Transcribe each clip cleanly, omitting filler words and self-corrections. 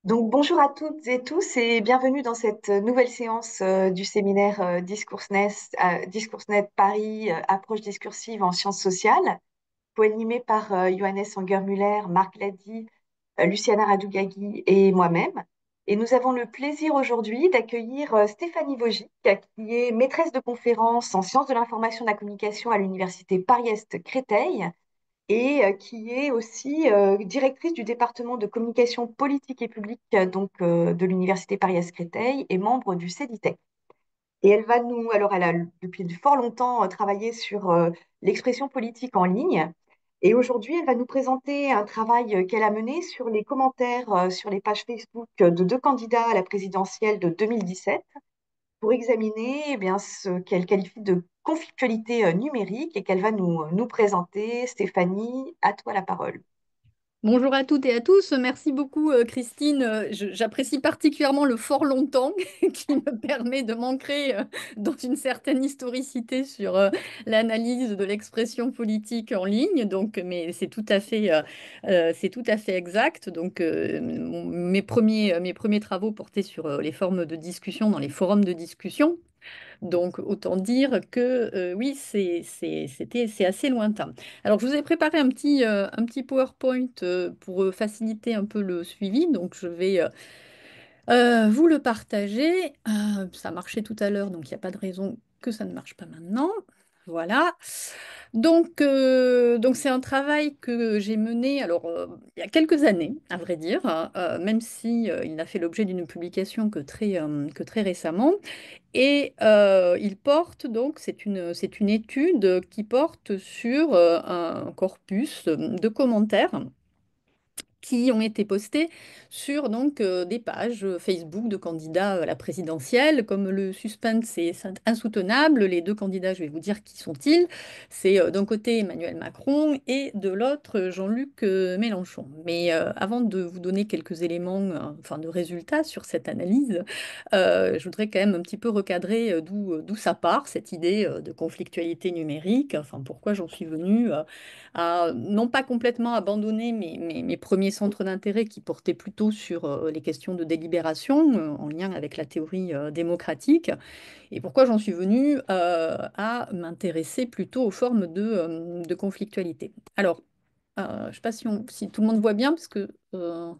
Donc bonjour à toutes et tous et bienvenue dans cette nouvelle séance du séminaire DiscoursNet Paris, approche discursive en sciences sociales, co-animé par Johannes Angermüller, Marc Lady, Luciana Radougagui et moi-même. Et nous avons le plaisir aujourd'hui d'accueillir Stéphanie Vogic, qui est maîtresse de conférence en sciences de l'information et de la communication à l'université Paris-Est Créteil et qui est aussi directrice du département de communication politique et publique de l'Université Paris-Créteil et membre du CEDITEC. Et elle a depuis fort longtemps travaillé sur l'expression politique en ligne. Et aujourd'hui, elle va nous présenter un travail qu'elle a mené sur les commentaires sur les pages Facebook de deux candidats à la présidentielle de 2017 pour examiner ce qu'elle qualifie de conflictualité numérique et qu'elle va nous présenter. Stéphanie, à toi la parole. Bonjour à toutes et à tous. Merci beaucoup, Christine. J'apprécie particulièrement le fort longtemps qui me permet de m'ancrer dans une certaine historicité sur l'analyse de l'expression politique en ligne. Donc, mais c'est tout à fait exact. Donc, mes premiers travaux portaient sur les formes de discussion dans les forums de discussion. Donc, autant dire que oui, c'est assez lointain. Alors, je vous ai préparé un petit PowerPoint pour faciliter un peu le suivi. Donc, je vais vous le partager. Ça marchait tout à l'heure, donc il n'y a pas de raison que ça ne marche pas maintenant. Voilà. Donc c'est un travail que j'ai mené alors, il y a quelques années, à vrai dire, hein, même si, il n'a fait l'objet d'une publication que très récemment. Et il porte donc, c'est une étude qui porte sur un corpus de commentaires qui ont été postés sur des pages Facebook de candidats à la présidentielle. Comme le suspense est insoutenable, les deux candidats, je vais vous dire qui sont-ils. C'est d'un côté Emmanuel Macron et de l'autre Jean-Luc Mélenchon. Mais avant de vous donner quelques éléments, enfin de résultats sur cette analyse, je voudrais quand même un petit peu recadrer d'où ça part, cette idée de conflictualité numérique. Enfin, pourquoi j'en suis venue à non pas complètement abandonner mes premiers centres d'intérêt qui portaient plutôt sur les questions de délibération en lien avec la théorie démocratique, et pourquoi j'en suis venue à m'intéresser plutôt aux formes de conflictualité. Alors, je ne sais pas si tout le monde voit bien, parce que euh,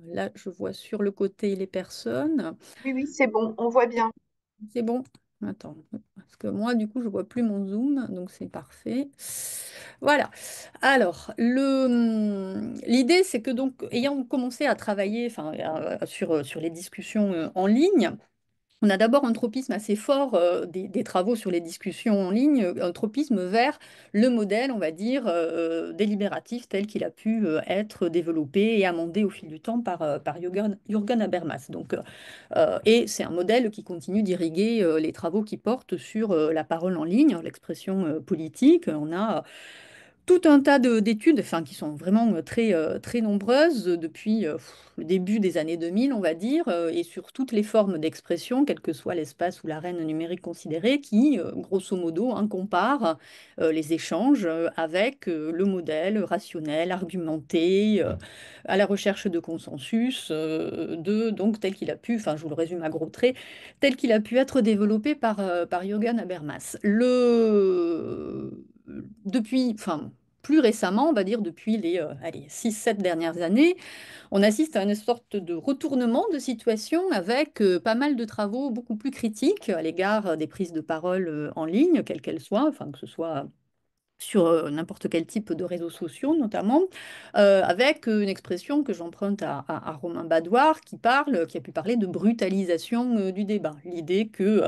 là, je vois sur le côté les personnes. Oui, oui, c'est bon, on voit bien. C'est bon? Attends, parce que moi, du coup, je vois plus mon zoom, donc c'est parfait. Voilà. Alors, l'idée, c'est que donc, ayant commencé à travailler, enfin, sur les discussions en ligne, on a d'abord un tropisme assez fort des travaux sur les discussions en ligne, un tropisme vers le modèle, on va dire, délibératif tel qu'il a pu être développé et amendé au fil du temps par Jürgen Habermas. Et c'est un modèle qui continue d'irriguer les travaux qui portent sur la parole en ligne, l'expression politique. On a tout un tas d'études, enfin, qui sont vraiment très nombreuses depuis le début des années 2000, on va dire, et sur toutes les formes d'expression, quel que soit l'espace ou l'arène numérique considérée, qui, grosso modo, hein, comparent les échanges avec le modèle rationnel, argumenté, à la recherche de consensus, donc tel qu'il a pu, enfin, je vous le résume à gros traits, tel qu'il a pu être développé par Jürgen Habermas. Depuis, enfin, plus récemment, on va dire depuis les allez, 6-7 dernières années, on assiste à une sorte de retournement de situation avec pas mal de travaux beaucoup plus critiques à l'égard des prises de parole en ligne, quelles qu'elles soient, enfin que ce soit sur n'importe quel type de réseaux sociaux notamment, avec une expression que j'emprunte à Romain Badoir qui a pu parler de brutalisation du débat. L'idée que,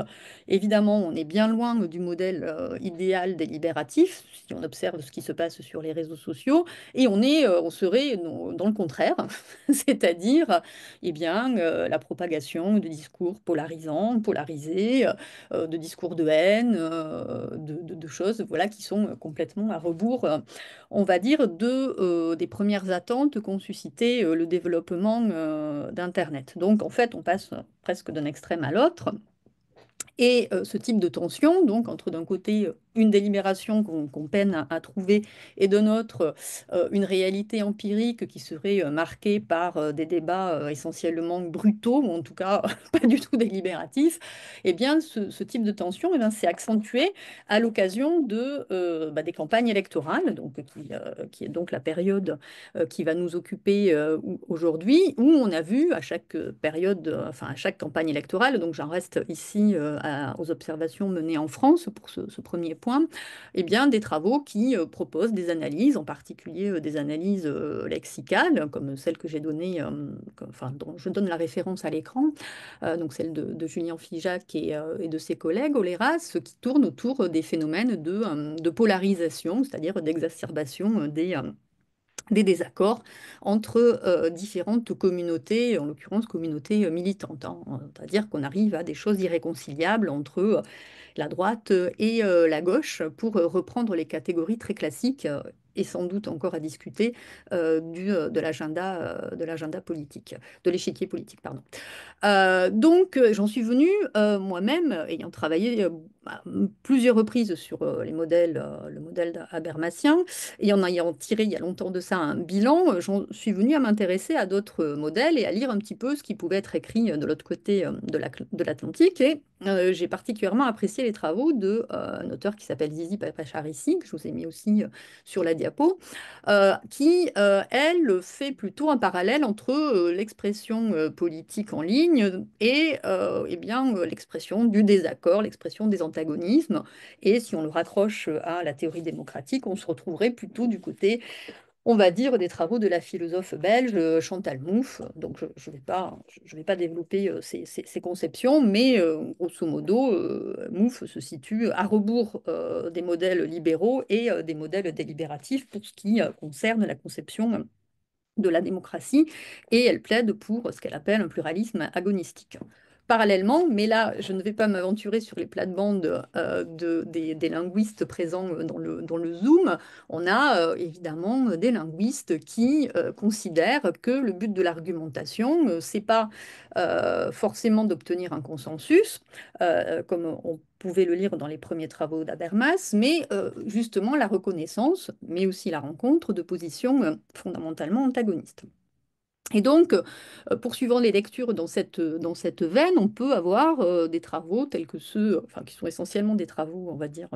évidemment, on est bien loin du modèle idéal délibératif, si on observe ce qui se passe sur les réseaux sociaux, et on serait dans le contraire, c'est-à-dire eh bien, la propagation de discours polarisants, polarisés, de discours de haine, de choses voilà, qui sont complètement à rebours, on va dire, des premières attentes qu'ont suscité le développement d'Internet. Donc, en fait, on passe presque d'un extrême à l'autre. Et ce type de tension, donc entre d'un côté une délibération qu'on peine à trouver, et de notre une réalité empirique qui serait marquée par des débats essentiellement brutaux, ou en tout cas pas du tout délibératifs, eh bien ce type de tension eh bien, s'est accentué à l'occasion des campagnes électorales, qui est donc la période qui va nous occuper aujourd'hui, où on a vu à chaque période, enfin à chaque campagne électorale, donc j'en reste ici aux observations menées en France pour ce premier point, eh bien, des travaux qui proposent des analyses, en particulier des analyses lexicales, comme celle que j'ai donnée, enfin, dont je donne la référence à l'écran, donc celle de Julien Figeac et de ses collègues au LERAS, qui tournent autour des phénomènes de polarisation, c'est-à-dire d'exacerbation des désaccords entre différentes communautés, en l'occurrence communautés militantes, hein. C'est-à-dire qu'on arrive à des choses irréconciliables entre la droite et la gauche, pour reprendre les catégories très classiques et sans doute encore à discuter de l'agenda politique, de l'échiquier politique, pardon. J'en suis venue moi-même, ayant travaillé à plusieurs reprises sur le modèle habermasien, et en ayant tiré il y a longtemps de ça un bilan, j'en suis venue à m'intéresser à d'autres modèles et à lire un petit peu ce qui pouvait être écrit de l'autre côté de l'Atlantique. Et j'ai particulièrement apprécié les travaux d'un auteur qui s'appelle Zizi Papacharissi, que je vous ai mis aussi sur la diapo, elle, fait plutôt un parallèle entre l'expression politique en ligne et l'expression du désaccord, l'expression des antagonismes. Et si on le raccroche à la théorie démocratique, on se retrouverait plutôt du côté, on va dire, des travaux de la philosophe belge Chantal Mouffe. Donc je vais pas développer ces conceptions, mais grosso modo, Mouffe se situe à rebours des modèles libéraux et des modèles délibératifs pour ce qui concerne la conception de la démocratie, et elle plaide pour ce qu'elle appelle un pluralisme agonistique. Parallèlement, mais là, je ne vais pas m'aventurer sur les plates-bandes des linguistes présents dans le Zoom, on a évidemment des linguistes qui considèrent que le but de l'argumentation, c'est pas forcément d'obtenir un consensus, comme on pouvait le lire dans les premiers travaux d'Habermas, mais justement la reconnaissance, mais aussi la rencontre de positions fondamentalement antagonistes. Et donc, poursuivant les lectures dans cette veine, on peut avoir des travaux tels que ceux, enfin, qui sont essentiellement des travaux, on va dire,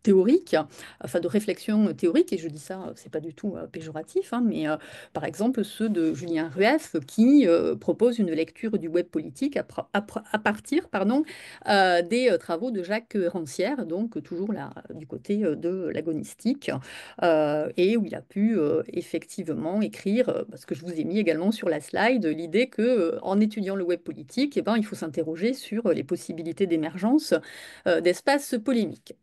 théoriques, enfin de réflexion théorique, et je dis ça, c'est pas du tout péjoratif, hein, mais par exemple ceux de Julien Rueff, qui propose une lecture du web politique à partir, pardon, des travaux de Jacques Rancière, donc toujours là, du côté de l'agonistique, et où il a pu effectivement écrire, parce que je vous ai mis également sur la slide, l'idée que en étudiant le web politique, eh ben, il faut s'interroger sur les possibilités d'émergence d'espaces polémiques.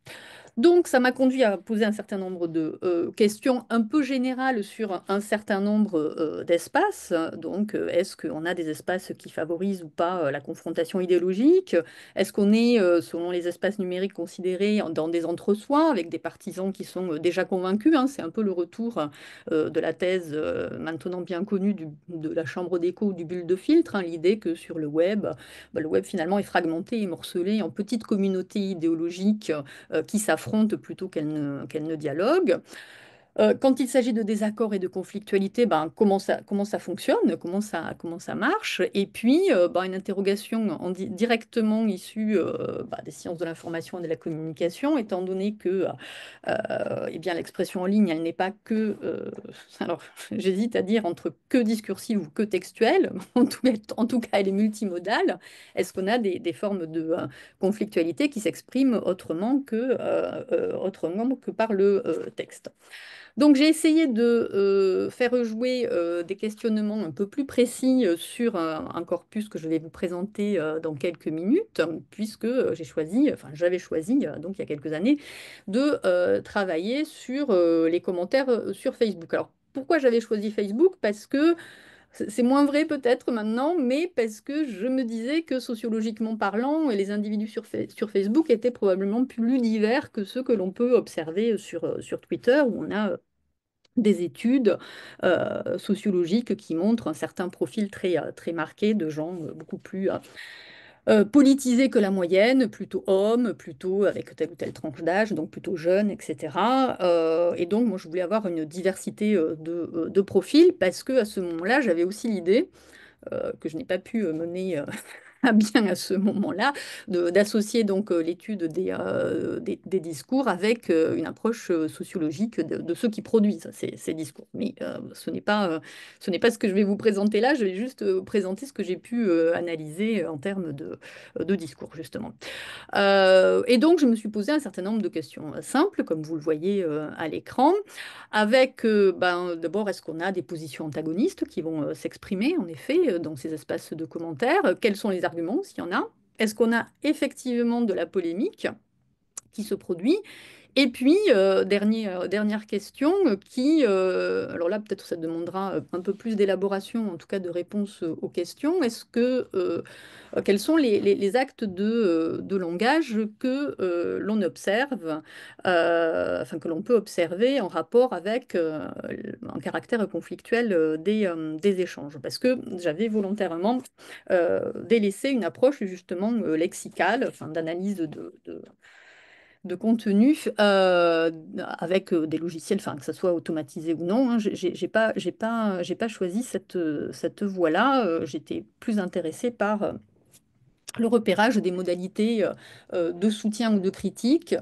Donc, ça m'a conduit à poser un certain nombre de questions un peu générales sur un certain nombre d'espaces. Donc, est-ce qu'on a des espaces qui favorisent ou pas la confrontation idéologique? Est-ce qu'on est, selon les espaces numériques, considérés dans des entre-soi avec des partisans qui sont déjà convaincus, hein? C'est un peu le retour de la thèse maintenant bien connue de la chambre d'écho ou du bulle de filtre, hein, l'idée que sur le web finalement est fragmenté et morcelé en petites communautés idéologiques qui s'affrontent plutôt qu'elles ne dialoguent. Quand il s'agit de désaccords et de conflictualité, ben, comment ça fonctionne, comment ça marche? Et puis, ben, une interrogation directement issue des sciences de l'information et de la communication, étant donné que eh bien, l'expression en ligne, elle n'est pas que, alors j'hésite à dire entre que discursive ou que textuelle, en tout cas, elle est multimodale. Est-ce qu'on a des formes de conflictualité qui s'expriment autrement que par le texte? Donc j'ai essayé de faire jouer des questionnements un peu plus précis sur un corpus que je vais vous présenter dans quelques minutes, puisque j'avais choisi, donc il y a quelques années, de travailler sur les commentaires sur Facebook. Alors pourquoi j'avais choisi Facebook? Parce que c'est moins vrai peut-être maintenant, mais parce que je me disais que sociologiquement parlant, les individus sur Facebook étaient probablement plus divers que ceux que l'on peut observer sur Twitter, où on a des études sociologiques qui montrent un certain profil très marqué de gens beaucoup plus politisé que la moyenne, plutôt homme, plutôt avec telle ou telle tranche d'âge, donc plutôt jeune, etc. Et donc, moi, je voulais avoir une diversité de profils parce que à ce moment-là, j'avais aussi l'idée que je n'ai pas pu mener bien à ce moment-là, d'associer donc l'étude des discours avec une approche sociologique de ceux qui produisent ces discours. Mais ce n'est pas ce que je vais vous présenter là, je vais juste présenter ce que j'ai pu analyser en termes de discours, justement. Et donc, je me suis posé un certain nombre de questions simples, comme vous le voyez à l'écran, avec d'abord, est-ce qu'on a des positions antagonistes qui vont s'exprimer, en effet, dans ces espaces de commentaires? Quels sont les arguments, s'il y en a? Est-ce qu'on a effectivement de la polémique qui se produit? Et puis, dernière question, alors là, peut-être ça demandera un peu plus d'élaboration, en tout cas de réponse aux questions. Quels sont les actes de langage que l'on observe, enfin que l'on peut observer en rapport avec un caractère conflictuel des échanges? Parce que j'avais volontairement délaissé une approche justement lexicale, enfin d'analyse de contenu avec des logiciels, enfin que ça soit automatisé ou non. Hein, j'ai pas choisi cette voie-là. J'étais plus intéressée par le repérage des modalités de soutien ou de critique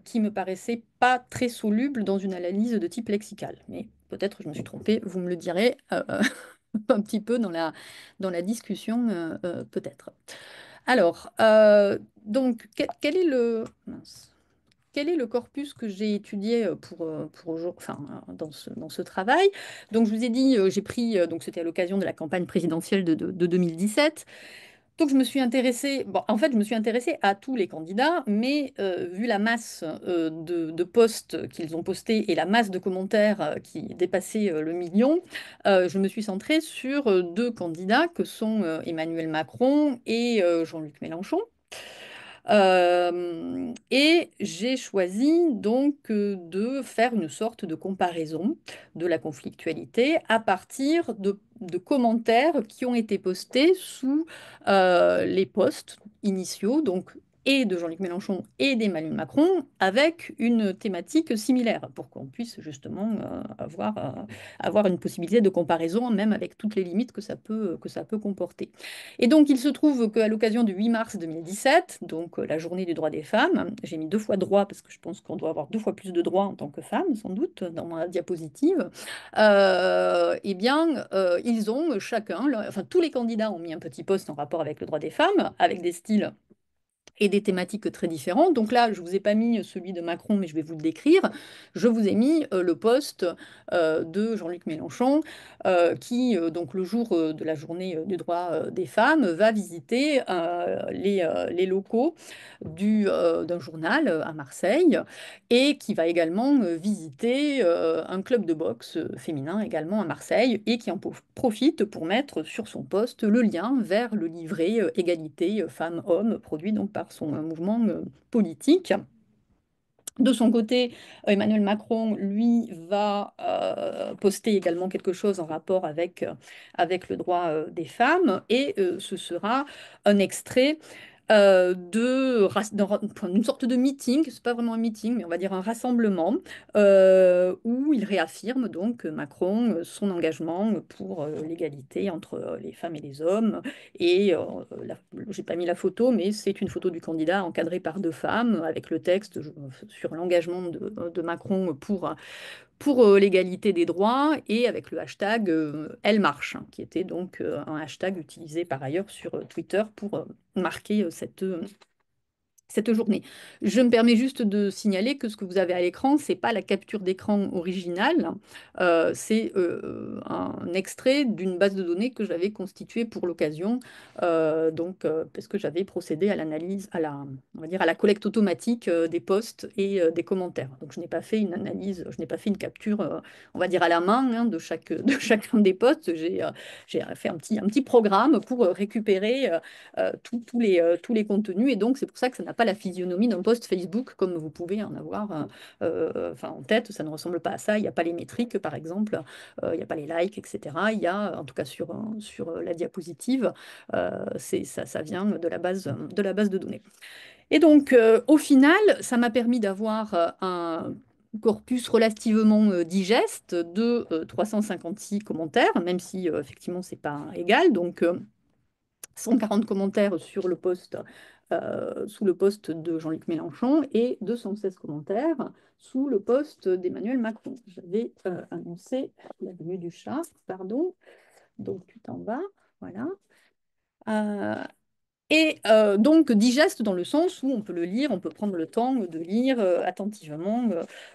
qui me paraissaient pas très solubles dans une analyse de type lexical. Mais peut-être je me suis trompée, vous me le direz un petit peu dans la discussion, peut-être. Alors, quel est mince. Quel est le corpus que j'ai étudié enfin, dans ce travail? Donc, je vous ai dit, j'ai pris, donc c'était à l'occasion de la campagne présidentielle de 2017. Donc, je me suis intéressée, bon, en fait, je me suis intéressée à tous les candidats, mais vu la masse de posts qu'ils ont postés et la masse de commentaires qui dépassait le million, je me suis centrée sur deux candidats que sont Emmanuel Macron et Jean-Luc Mélenchon. Et j'ai choisi donc de faire une sorte de comparaison de la conflictualité à partir de commentaires qui ont été postés sous les posts initiaux, donc et de Jean-Luc Mélenchon et d'Emmanuel Macron, avec une thématique similaire, pour qu'on puisse justement avoir une possibilité de comparaison, même avec toutes les limites que ça peut comporter. Et donc, il se trouve qu'à l'occasion du 8 mars 2017, donc la journée du droit des femmes, j'ai mis deux fois droit parce que je pense qu'on doit avoir deux fois plus de droits en tant que femme, sans doute, dans ma diapositive. Eh bien, ils ont chacun, enfin tous les candidats ont mis un petit post en rapport avec le droit des femmes, avec des styles et des thématiques très différentes. Donc là, je ne vous ai pas mis celui de Macron, mais je vais vous le décrire. Je vous ai mis le poste de Jean-Luc Mélenchon, qui, donc le jour de la journée du droit des femmes, va visiter les locaux d'un journal à Marseille et qui va également visiter un club de boxe féminin également à Marseille et qui en profite pour mettre sur son poste le lien vers le livret égalité femmes-hommes produit donc par son mouvement politique. De son côté, Emmanuel Macron, lui, va poster également quelque chose en rapport avec le droit des femmes et ce sera un extrait d'une sorte de meeting, c'est pas vraiment un meeting, mais on va dire un rassemblement, où il réaffirme donc Macron son engagement pour l'égalité entre les femmes et les hommes. Et j'ai pas mis la photo, mais c'est une photo du candidat encadré par deux femmes avec le texte sur l'engagement de Macron pour l'égalité des droits et avec le hashtag Elle marche, hein, qui était donc un hashtag utilisé par ailleurs sur Twitter pour marquer cette journée. Je me permets juste de signaler que ce que vous avez à l'écran, c'est pas la capture d'écran originale, c'est un extrait d'une base de données que j'avais constituée pour l'occasion, parce que j'avais procédé à l'analyse, on va dire à la collecte automatique des posts et des commentaires. Donc je n'ai pas fait une analyse, je n'ai pas fait une capture, on va dire à la main, hein, de chacun des posts. J'ai fait un petit programme pour récupérer tous les contenus et donc c'est pour ça que ça n'a pas pas la physionomie d'un post Facebook comme vous pouvez en avoir enfin, en tête. Ça ne ressemble pas à ça. Il n'y a pas les métriques, par exemple. Il n'y a pas les likes, etc. Il y a, en tout cas sur la diapositive, ça vient de la base de données. Et donc, au final, ça m'a permis d'avoir un corpus relativement digeste de 356 commentaires, même si effectivement, c'est pas égal. Donc, 140 commentaires sur le post, sous le post de Jean-Luc Mélenchon et 216 commentaires sous le post d'Emmanuel Macron. J'avais annoncé la venue du chat, pardon. Donc, tu t'en vas, voilà. Euh, donc digeste dans le sens où on peut le lire, on peut prendre le temps de lire attentivement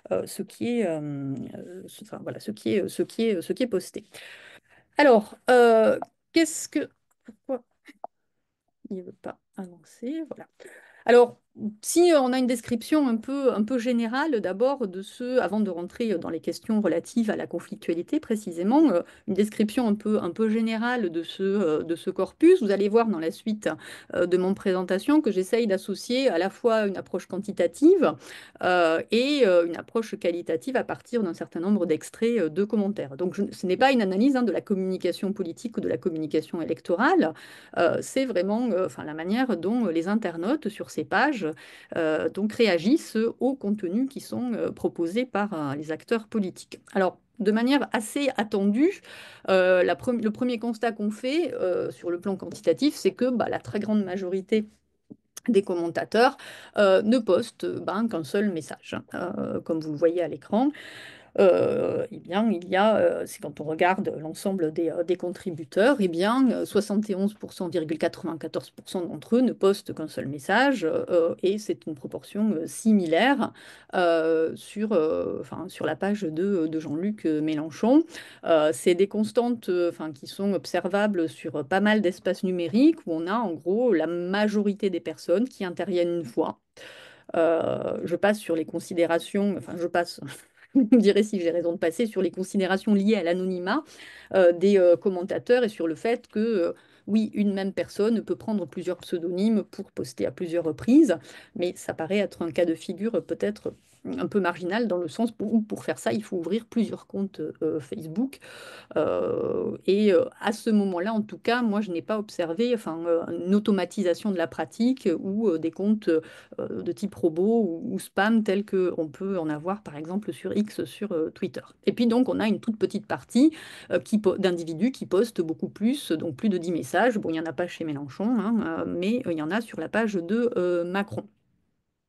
ce qui est, enfin, voilà, ce qui est posté. Alors, qu'est-ce que... Pourquoi il ne veut pas avancer? Voilà. Alors, si on a une description un peu générale d'abord de ce, avant de rentrer dans les questions relatives à la conflictualité précisément, une description un peu générale de ce corpus, vous allez voir dans la suite de mon présentation que j'essaye d'associer à la fois une approche quantitative et une approche qualitative à partir d'un certain nombre d'extraits de commentaires. Donc, ce n'est pas une analyse hein, de la communication politique ou de la communication électorale, c'est vraiment enfin, la manière dont les internautes sur ces pages donc réagissent aux contenus qui sont proposés par les acteurs politiques. Alors, de manière assez attendue, le premier constat qu'on fait sur le plan quantitatif, c'est que bah, la très grande majorité des commentateurs ne postent ben, qu'un seul message, hein, comme vous le voyez à l'écran. Eh bien, il y a, c'est quand on regarde l'ensemble des contributeurs, eh bien, 71,94% d'entre eux ne postent qu'un seul message, et c'est une proportion similaire enfin, sur la page de Jean-Luc Mélenchon. C'est des constantes enfin, qui sont observables sur pas mal d'espaces numériques où on a en gros la majorité des personnes qui interviennent une fois. Je passe sur les considérations, enfin je passe, vous me direz si j'ai raison de passer sur les considérations liées à l'anonymat des commentateurs et sur le fait que, oui, une même personne peut prendre plusieurs pseudonymes pour poster à plusieurs reprises, mais ça paraît être un cas de figure peut-être un peu marginal dans le sens où pour faire ça, il faut ouvrir plusieurs comptes Facebook. À ce moment-là, en tout cas, moi, je n'ai pas observé enfin, une automatisation de la pratique ou des comptes de type robot ou spam tels qu'on peut en avoir, par exemple, sur X, sur Twitter. Et puis, donc, on a une toute petite partie d'individus qui postent beaucoup plus, donc plus de 10 messages. Bon, il n'y en a pas chez Mélenchon, hein, mais il y en a sur la page de Macron.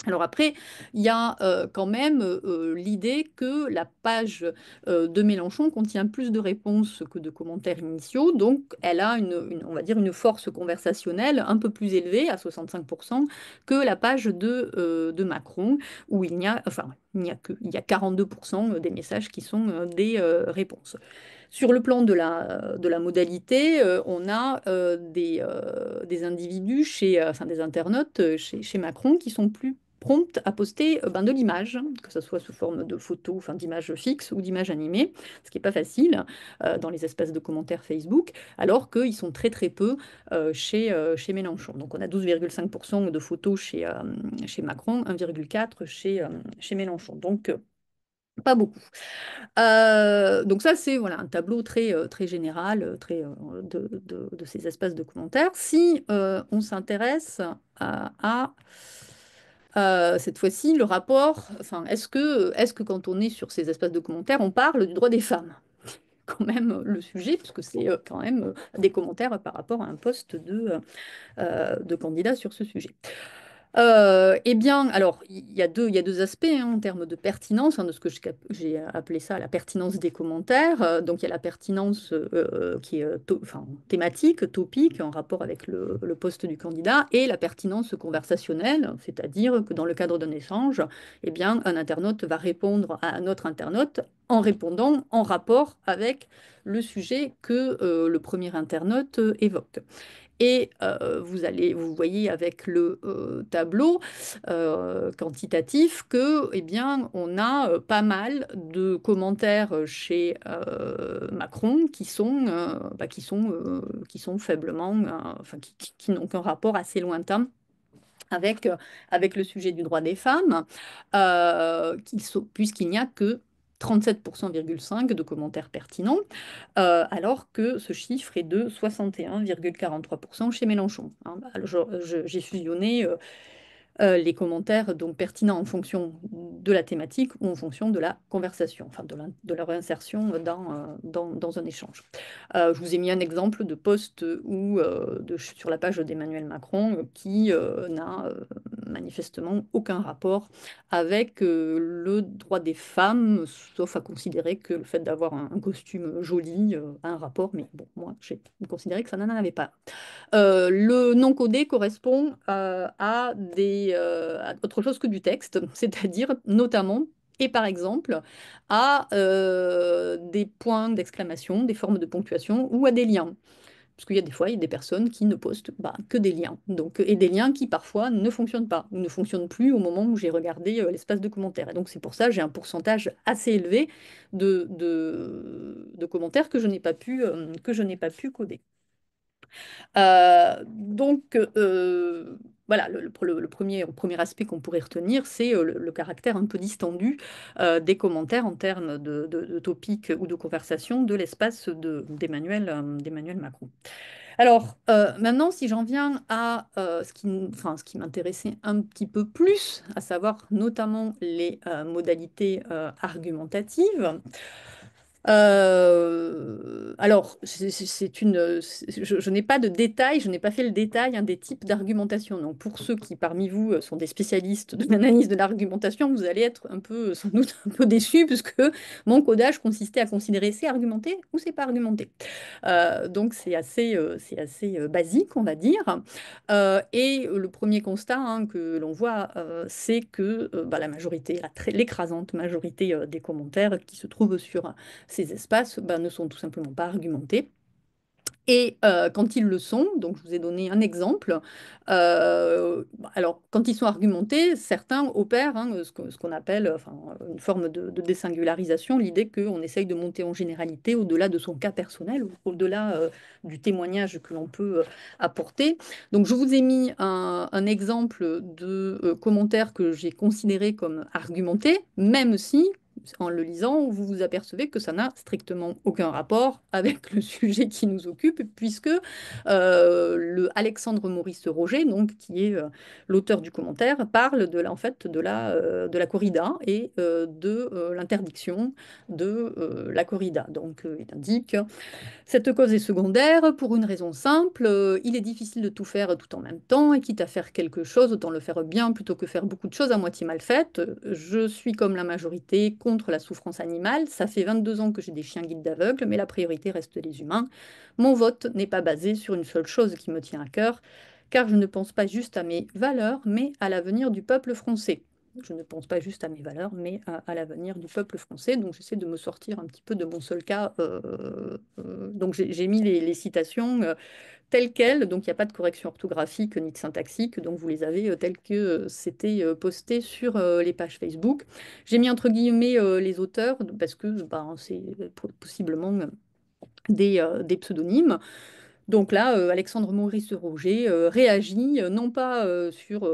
Alors après, il y a quand même l'idée que la page de Mélenchon contient plus de réponses que de commentaires initiaux, donc elle a on va dire une force conversationnelle un peu plus élevée, à 65%, que la page de Macron, où il y a 42% des messages qui sont des réponses. Sur le plan de la modalité, on a des individus, enfin des internautes chez Macron qui sont plus promptes à poster ben, de l'image, que ce soit sous forme de photos, enfin d'images fixes ou d'images animées, ce qui n'est pas facile dans les espaces de commentaires Facebook, alors qu'ils sont très très peu chez Mélenchon. Donc on a 12,5% de photos chez Macron, 1,4% chez Mélenchon. Donc pas beaucoup. Donc ça, c'est voilà, un tableau très, très général de ces espaces de commentaires. Si on s'intéresse cette fois-ci le rapport, enfin, est-ce que quand on est sur ces espaces de commentaires, on parle du droit des femmes? Quand même le sujet, parce que c'est quand même des commentaires par rapport à un poste de candidat sur ce sujet. Eh bien, alors, il y a deux aspects hein, en termes de pertinence, hein, de ce que j'ai appelé ça la pertinence des commentaires. Donc, il y a la pertinence qui est enfin, thématique, topique, en rapport avec le poste du candidat, et la pertinence conversationnelle, c'est-à-dire que dans le cadre d'un échange, eh bien, un internaute va répondre à un autre internaute en répondant en rapport avec le sujet que le premier internaute évoque. Et vous voyez avec le tableau quantitatif que, eh bien, on a pas mal de commentaires chez Macron qui sont faiblement, enfin, qui n'ont qu'un rapport assez lointain avec, avec le sujet du droit des femmes, puisqu'il n'y a que 37,5% de commentaires pertinents, alors que ce chiffre est de 61,43% chez Mélenchon. Hein. Alors, j'ai fusionné les commentaires donc pertinents en fonction de la thématique ou en fonction de la conversation, enfin de leur insertion dans un échange. Je vous ai mis un exemple de post sur la page d'Emmanuel Macron qui n'a manifestement aucun rapport avec le droit des femmes, sauf à considérer que le fait d'avoir un costume joli a un rapport, mais bon, moi j'ai considéré que ça n'en avait pas. Le non codé correspond à autre chose que du texte, c'est-à-dire notamment et par exemple à des points d'exclamation, des formes de ponctuation ou à des liens. Parce qu'il y a des fois, il y a des personnes qui ne postent que des liens. Donc, et des liens qui parfois ne fonctionnent pas ou ne fonctionnent plus au moment où j'ai regardé l'espace de commentaires. Et donc c'est pour ça que j'ai un pourcentage assez élevé de commentaires que je n'ai pas pu coder. Donc, voilà, le premier aspect qu'on pourrait retenir, c'est le caractère un peu distendu des commentaires en termes de topic ou de conversation de l'espace d'Emmanuel Macron. Alors, maintenant, si j'en viens à ce qui m'intéressait un petit peu plus, à savoir notamment les modalités argumentatives. Alors, je n'ai pas de détails, je n'ai pas fait le détail des types d'argumentation. Donc, pour ceux qui parmi vous sont des spécialistes de l'analyse de l'argumentation, vous allez être un peu, sans doute, un peu déçus, puisque mon codage consistait à considérer c'est argumenté ou c'est pas argumenté. Donc, c'est assez basique, on va dire. Et le premier constat que l'on voit, c'est que la majorité, l'écrasante majorité des commentaires qui se trouvent sur ces espaces ne sont tout simplement pas argumentés. Et quand ils le sont, donc je vous ai donné un exemple, alors quand ils sont argumentés, certains opèrent ce qu'on appelle enfin, une forme de désingularisation, l'idée qu'on essaye de monter en généralité au-delà de son cas personnel, au-delà du témoignage que l'on peut apporter. Donc je vous ai mis un exemple de commentaire que j'ai considéré comme argumenté, même si en le lisant, vous vous apercevez que ça n'a strictement aucun rapport avec le sujet qui nous occupe, puisque le Alexandre Maurice Roger, donc, qui est l'auteur du commentaire, parle en fait, de la corrida et de l'interdiction de la corrida. Donc, il indique cette cause est secondaire pour une raison simple. Il est difficile de tout faire tout en même temps et quitte à faire quelque chose, autant le faire bien plutôt que faire beaucoup de choses à moitié mal faites. Je suis comme la majorité contre la souffrance animale. Ça fait 22 ans que j'ai des chiens guides d'aveugles, mais la priorité reste les humains. Mon vote n'est pas basé sur une seule chose qui me tient à cœur, car je ne pense pas juste à mes valeurs, mais à l'avenir du peuple français. Je ne pense pas juste à mes valeurs, mais à l'avenir du peuple français. Donc j'essaie de me sortir un petit peu de mon seul cas. Donc j'ai mis les citations telles quelles, donc il n'y a pas de correction orthographique ni de syntaxique, donc vous les avez telles que c'était posté sur les pages Facebook. J'ai mis entre guillemets les auteurs, parce que c'est possiblement des pseudonymes. Donc là, Alexandre Maurice Roger réagit non pas sur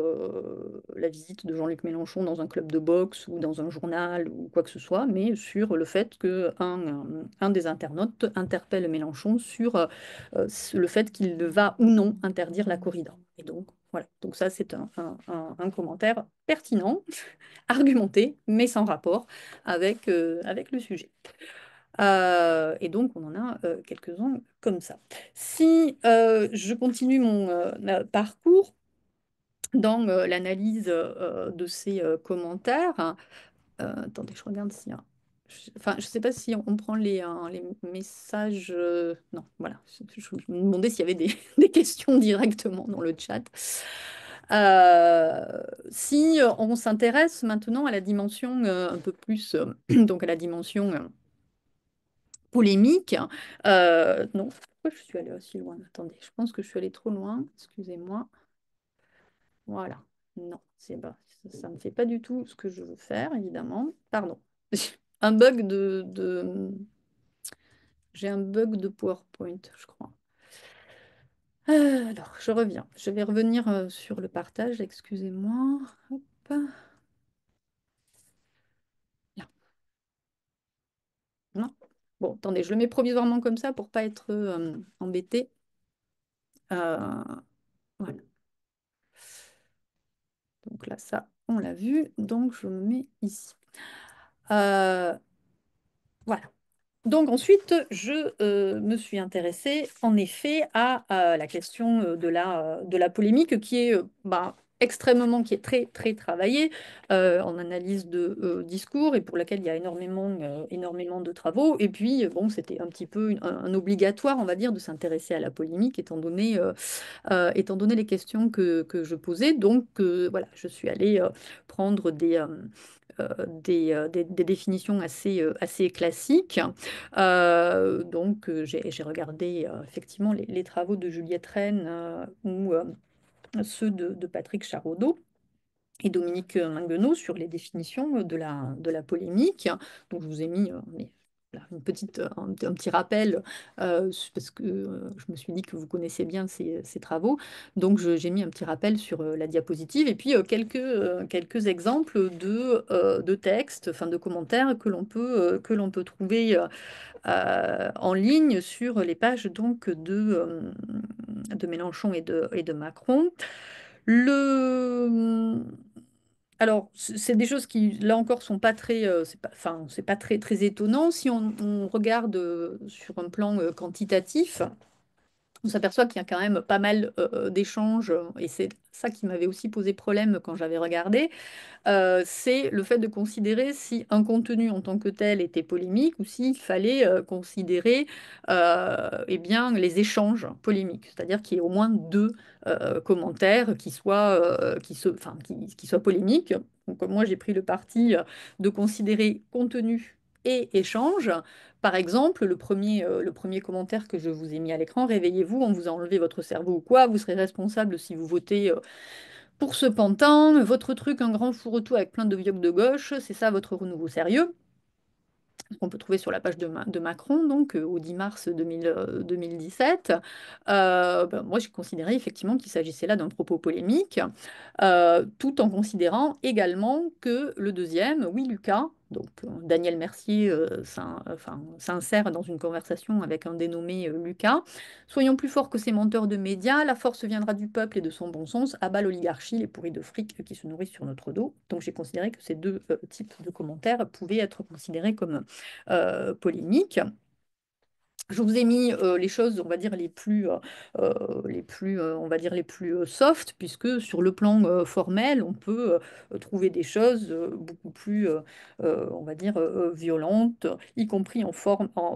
la visite de Jean-Luc Mélenchon dans un club de boxe ou dans un journal ou quoi que ce soit, mais sur le fait qu'un des internautes interpelle Mélenchon sur le fait qu'il va ou non interdire la corrida. Et donc, voilà. Donc ça, c'est un commentaire pertinent, argumenté, mais sans rapport avec le sujet. Et donc, on en a quelques-uns comme ça. Si je continue mon parcours dans l'analyse de ces commentaires, attendez, je regarde si... Enfin, je ne sais pas si on prend les messages. Non, voilà. Je me demandais s'il y avait des questions directement dans le chat. Si on s'intéresse maintenant à la dimension un peu plus, donc à la dimension polémique. Non, pourquoi je suis allée aussi loin? Attendez, je pense que je suis allée trop loin. Excusez-moi. Voilà. Non, c'est pas, ça ne fait pas du tout ce que je veux faire, évidemment. Pardon. Un bug J'ai un bug de PowerPoint, je crois. Alors, je reviens. Je vais revenir sur le partage, excusez-moi. Hop. Là. Non. Bon, attendez, je le mets provisoirement comme ça pour pas être embêté. Euh, voilà. Donc là, ça, on l'a vu. Donc, je me mets ici. Euh, voilà. Donc ensuite, je me suis intéressée en effet à la question de la polémique qui est extrêmement, qui est très, très travaillée en analyse de discours et pour laquelle il y a énormément, énormément de travaux. Et puis, bon, c'était un petit peu un obligatoire, on va dire, de s'intéresser à la polémique étant donné les questions que je posais. Donc, voilà, je suis allée prendre des définitions assez classiques. Donc, j'ai regardé effectivement les travaux de Juliette Rennes ou ceux de Patrick Charaudot et Dominique Minguenot sur les définitions de la polémique. Donc, je vous ai mis voilà, un petit rappel parce que je me suis dit que vous connaissez bien ces travaux. Donc, j'ai mis un petit rappel sur la diapositive et puis quelques exemples de textes, enfin de commentaires que l'on peut trouver en ligne sur les pages donc de Mélenchon et de Macron. Le... Alors, c'est des choses qui, là encore, sont pas très, c'est pas, enfin, c'est pas très, très étonnant. Si on regarde sur un plan quantitatif, on s'aperçoit qu'il y a quand même pas mal d'échanges, et c'est ça qui m'avait aussi posé problème quand j'avais regardé c'est le fait de considérer si un contenu en tant que tel était polémique ou s'il fallait considérer eh bien, les échanges polémiques, c'est-à-dire qu'il y ait au moins deux commentaires qui soient polémiques. Donc, moi, j'ai pris le parti de considérer contenu et échange. Par exemple, le premier commentaire que je vous ai mis à l'écran, réveillez-vous, on vous a enlevé votre cerveau ou quoi, vous serez responsable si vous votez pour ce pantin, votre truc, un grand fourre-tout avec plein de vioques de gauche, c'est ça votre renouveau sérieux? On peut trouver sur la page de Macron, donc au 10 mars 2017. Moi, j'ai considéré effectivement qu'il s'agissait là d'un propos polémique, tout en considérant également que le deuxième, oui, Lucas, donc Daniel Mercier s'insère dans une conversation avec un dénommé Lucas. Soyons plus forts que ces menteurs de médias, la force viendra du peuple et de son bon sens, abat l'oligarchie, les pourris de fric qui se nourrissent sur notre dos. Donc j'ai considéré que ces deux types de commentaires pouvaient être considérés comme polémiques. Je vous ai mis les choses, on va dire, on va dire, les plus soft, puisque sur le plan formel, on peut trouver des choses beaucoup plus, on va dire, violentes, y compris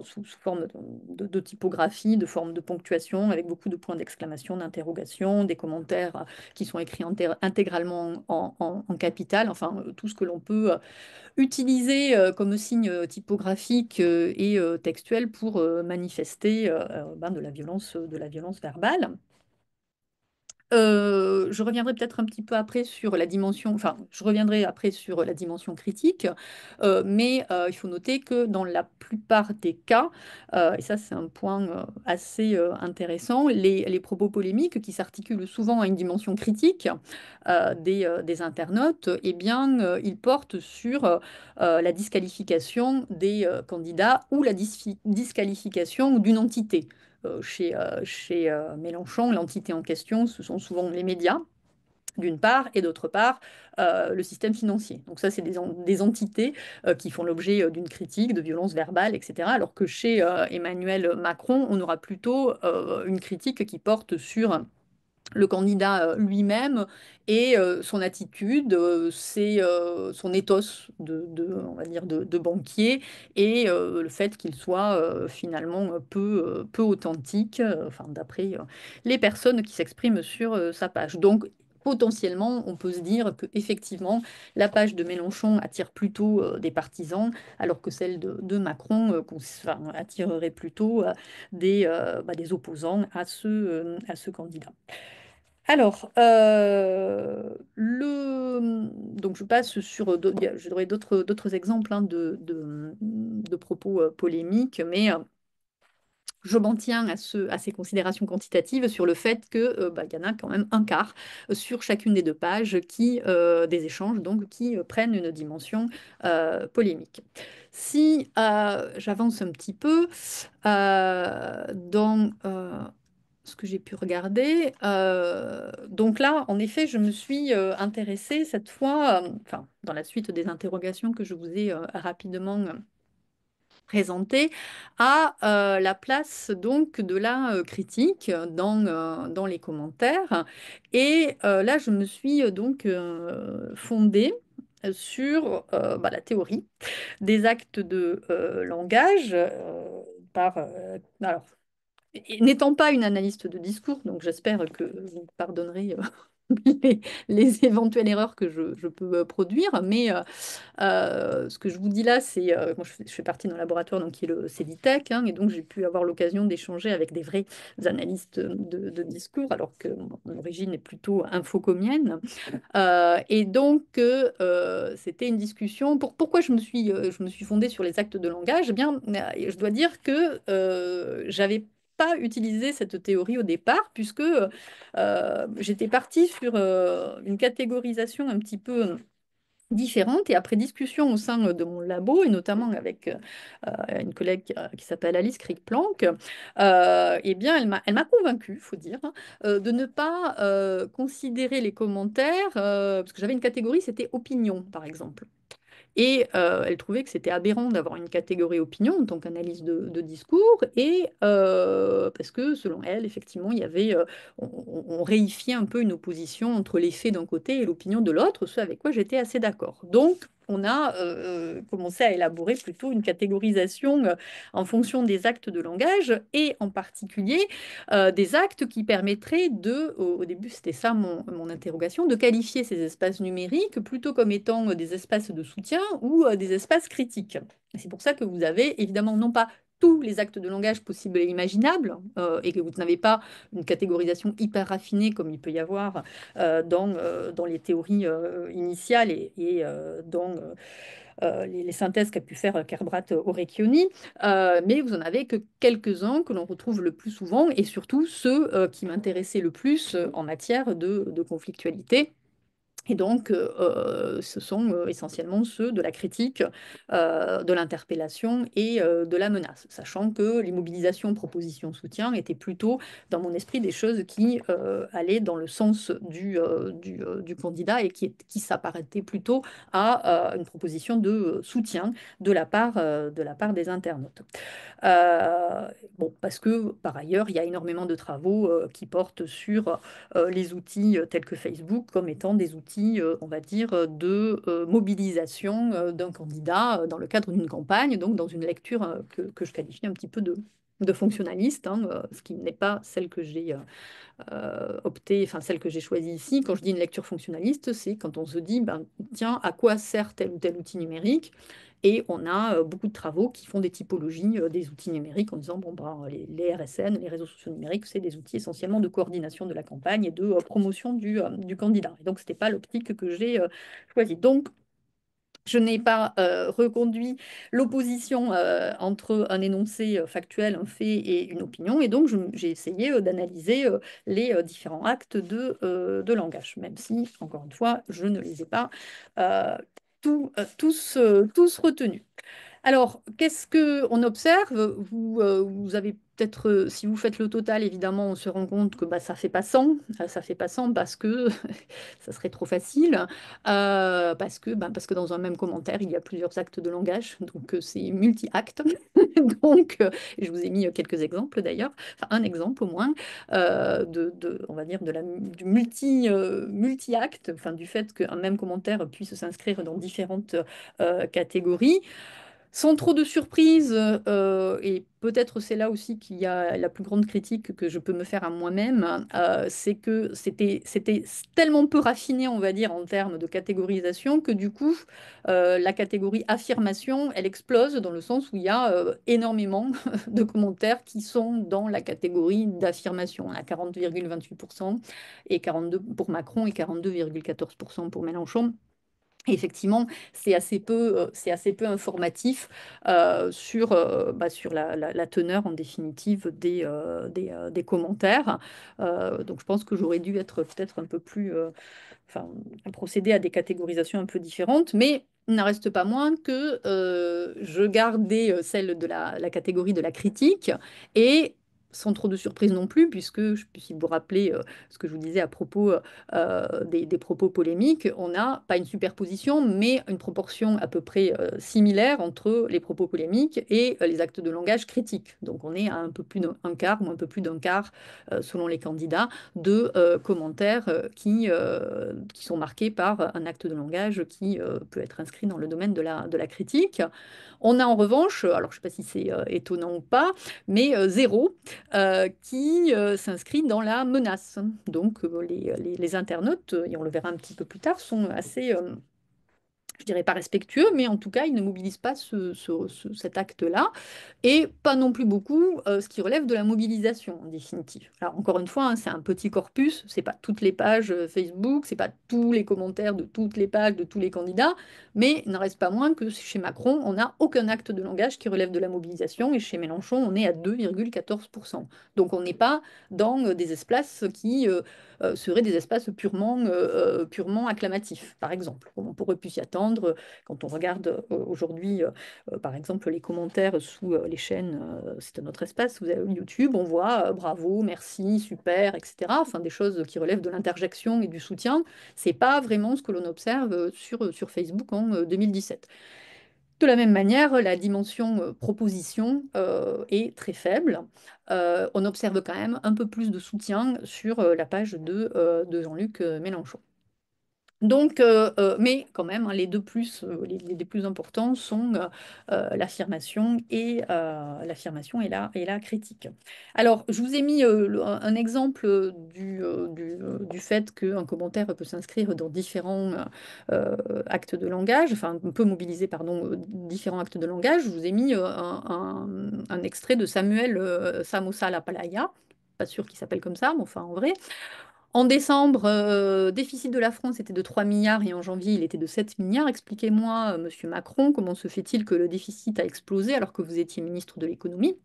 sous forme de typographie, de forme de ponctuation, avec beaucoup de points d'exclamation, d'interrogation, des commentaires qui sont écrits intégralement en capital, enfin, tout ce que l'on peut utilisé comme signe typographique et textuel pour manifester de la violence verbale. Je reviendrai peut-être un petit peu après sur la dimension, enfin, je reviendrai après sur la dimension critique, mais il faut noter que dans la plupart des cas, et ça c'est un point assez intéressant, les propos polémiques qui s'articulent souvent à une dimension critique des internautes, eh bien, ils portent sur la disqualification des candidats ou la disqualification d'une entité chez Mélenchon, l'entité en question, ce sont souvent les médias, d'une part, et d'autre part, le système financier. Donc ça, c'est des entités qui font l'objet d'une critique, de violences verbales, etc. Alors que chez Emmanuel Macron, on aura plutôt une critique qui porte sur le candidat lui-même et son attitude, son ethos on va dire de banquier et le fait qu'il soit finalement peu authentique, enfin, d'après les personnes qui s'expriment sur sa page. Donc, potentiellement, on peut se dire que effectivement, la page de Mélenchon attire plutôt des partisans, alors que celle de Macron attirerait plutôt des opposants à ce candidat. Alors, donc je passe sur, j'aurais d'autres exemples hein, de propos polémiques, mais je m'en tiens à ces considérations quantitatives sur le fait que y en a quand même un quart sur chacune des deux pages des échanges donc, qui prennent une dimension polémique. Si j'avance un petit peu dans ce que j'ai pu regarder, donc là, en effet, je me suis intéressée cette fois, enfin, dans la suite des interrogations que je vous ai rapidement présenter à la place donc de la critique dans les commentaires. Et là, je me suis donc fondée sur la théorie des actes de langage alors, n'étant pas une analyste de discours, donc j'espère que vous pardonnerez les éventuelles erreurs que je peux produire, mais ce que je vous dis là, c'est moi je fais partie d'un laboratoire donc, qui est le CEDITEC, hein, et donc j'ai pu avoir l'occasion d'échanger avec des vrais analystes de discours, alors que mon origine est plutôt infocomienne. Et donc, c'était une discussion. Pourquoi je me suis fondée sur les actes de langage? Eh bien, je dois dire que j'avais pas utilisé cette théorie au départ, puisque j'étais partie sur une catégorisation un petit peu différentes. Et après discussion au sein de mon labo, et notamment avec une collègue qui s'appelle Alice Crick-Planck, eh bien, elle m'a convaincue, faut dire, hein, de ne pas considérer les commentaires, parce que j'avais une catégorie, c'était opinion, par exemple. Et elle trouvait que c'était aberrant d'avoir une catégorie opinion en tant qu'analyse de discours, et parce que selon elle, effectivement, on réifiait un peu une opposition entre les faits d'un côté et l'opinion de l'autre, ce avec quoi j'étais assez d'accord. Donc, on a commencé à élaborer plutôt une catégorisation en fonction des actes de langage, et en particulier des actes qui permettraient au début c'était ça mon interrogation, de qualifier ces espaces numériques plutôt comme étant des espaces de soutien ou des espaces critiques. Et c'est pour ça que vous avez évidemment non pas tous les actes de langage possibles et imaginables, et que vous n'avez pas une catégorisation hyper raffinée comme il peut y avoir dans les théories initiales et dans les synthèses qu'a pu faire Kerbrat Orecchioni, mais vous en avez que quelques-uns que l'on retrouve le plus souvent, et surtout ceux qui m'intéressaient le plus en matière de conflictualité. Et donc, ce sont essentiellement ceux de la critique, de l'interpellation et de la menace, sachant que les mobilisations, propositions, soutien étaient plutôt, dans mon esprit, des choses qui allaient dans le sens du candidat, et qui s'apparentaient plutôt à une proposition de soutien de la part des internautes. Euh, bon, parce que par ailleurs, il y a énormément de travaux qui portent sur les outils tels que Facebook comme étant des outils, on va dire, de mobilisation d'un candidat dans le cadre d'une campagne, donc dans une lecture que je qualifie un petit peu de fonctionnaliste, hein, ce qui n'est pas celle que j'ai optée, enfin celle que j'ai choisie ici. Quand je dis une lecture fonctionnaliste, c'est quand on se dit, ben, tiens, à quoi sert tel ou tel outil numérique? Et on a beaucoup de travaux qui font des typologies des outils numériques en disant, bon, ben, les RSN, les réseaux sociaux numériques, c'est des outils essentiellement de coordination de la campagne et de promotion du candidat. Et donc, ce n'était pas l'optique que j'ai choisie. Donc, je n'ai pas reconduit l'opposition entre un énoncé factuel, un fait et une opinion, et donc j'ai essayé d'analyser les différents actes de langage, même si, encore une fois, je ne les ai pas euh, tous retenus. Alors, qu'est-ce que on observe? Vous avez peut-être, si vous faites le total, évidemment, on se rend compte que bah, ça fait pas 100, ça fait pas 100 parce que ça serait trop facile, parce que dans un même commentaire, il y a plusieurs actes de langage, donc c'est multi-acte. Donc, je vous ai mis quelques exemples d'ailleurs, enfin un exemple au moins, on va dire, du multi-acte, enfin du fait qu'un même commentaire puisse s'inscrire dans différentes catégories. Sans trop de surprise, et peut-être c'est là aussi qu'il y a la plus grande critique que je peux me faire à moi-même, c'est que c'était tellement peu raffiné, on va dire, en termes de catégorisation, que du coup, la catégorie affirmation, elle explose dans le sens où il y a énormément de commentaires qui sont dans la catégorie d'affirmation. On a 40,28% et 42 pour Macron et 42,14% pour Mélenchon. Et effectivement, c'est assez peu informatif sur la teneur en définitive des commentaires. Donc je pense que j'aurais dû être peut-être un peu plus, enfin, procéder à des catégorisations un peu différentes, mais il n'en reste pas moins que je gardais celle de la catégorie de la critique et sans trop de surprise non plus, puisque, si vous vous rappelez ce que je vous disais à propos des propos polémiques, on n'a pas une superposition, mais une proportion à peu près similaire entre les propos polémiques et les actes de langage critiques. Donc on est à un peu plus d'un quart ou un peu plus d'un quart, selon les candidats, de commentaires qui sont marqués par un acte de langage qui peut être inscrit dans le domaine de la critique. On a en revanche, alors je ne sais pas si c'est étonnant ou pas, mais zéro qui s'inscrit dans la menace. Donc les internautes, et on le verra un petit peu plus tard, sont assez, je dirais pas respectueux, mais en tout cas, ils ne mobilisent pas cet acte-là, et pas non plus beaucoup ce qui relève de la mobilisation, en définitive. Alors, encore une fois, hein, c'est un petit corpus, c'est pas toutes les pages Facebook, c'est pas tous les commentaires de toutes les pages de tous les candidats, mais il n'en reste pas moins que chez Macron, on n'a aucun acte de langage qui relève de la mobilisation, et chez Mélenchon, on est à 2,14%. Donc, on n'est pas dans des espaces qui seraient des espaces purement acclamatifs, par exemple, comme on pourrait pu s'y attendre quand on regarde aujourd'hui, par exemple, les commentaires sous les chaînes, c'est un autre espace, vous avez YouTube, on voit bravo, merci, super, etc. Enfin, des choses qui relèvent de l'interjection et du soutien. C'est pas vraiment ce que l'on observe sur Facebook en 2017. De la même manière, la dimension proposition est très faible. On observe quand même un peu plus de soutien sur la page de Jean-Luc Mélenchon. Donc, mais quand même, hein, les deux plus, les plus importants sont l'affirmation et la critique. Alors, je vous ai mis un exemple du fait qu'un commentaire peut s'inscrire dans différents actes de langage, enfin, on peut mobiliser, pardon, différents actes de langage. Je vous ai mis un extrait de Samuel Samosa Lapalaya, pas sûr qu'il s'appelle comme ça, mais enfin, en vrai. En décembre, déficit de la France était de 3 milliards et en janvier, il était de 7 milliards. Expliquez-moi, Monsieur Macron, comment se fait-il que le déficit a explosé alors que vous étiez ministre de l'économie?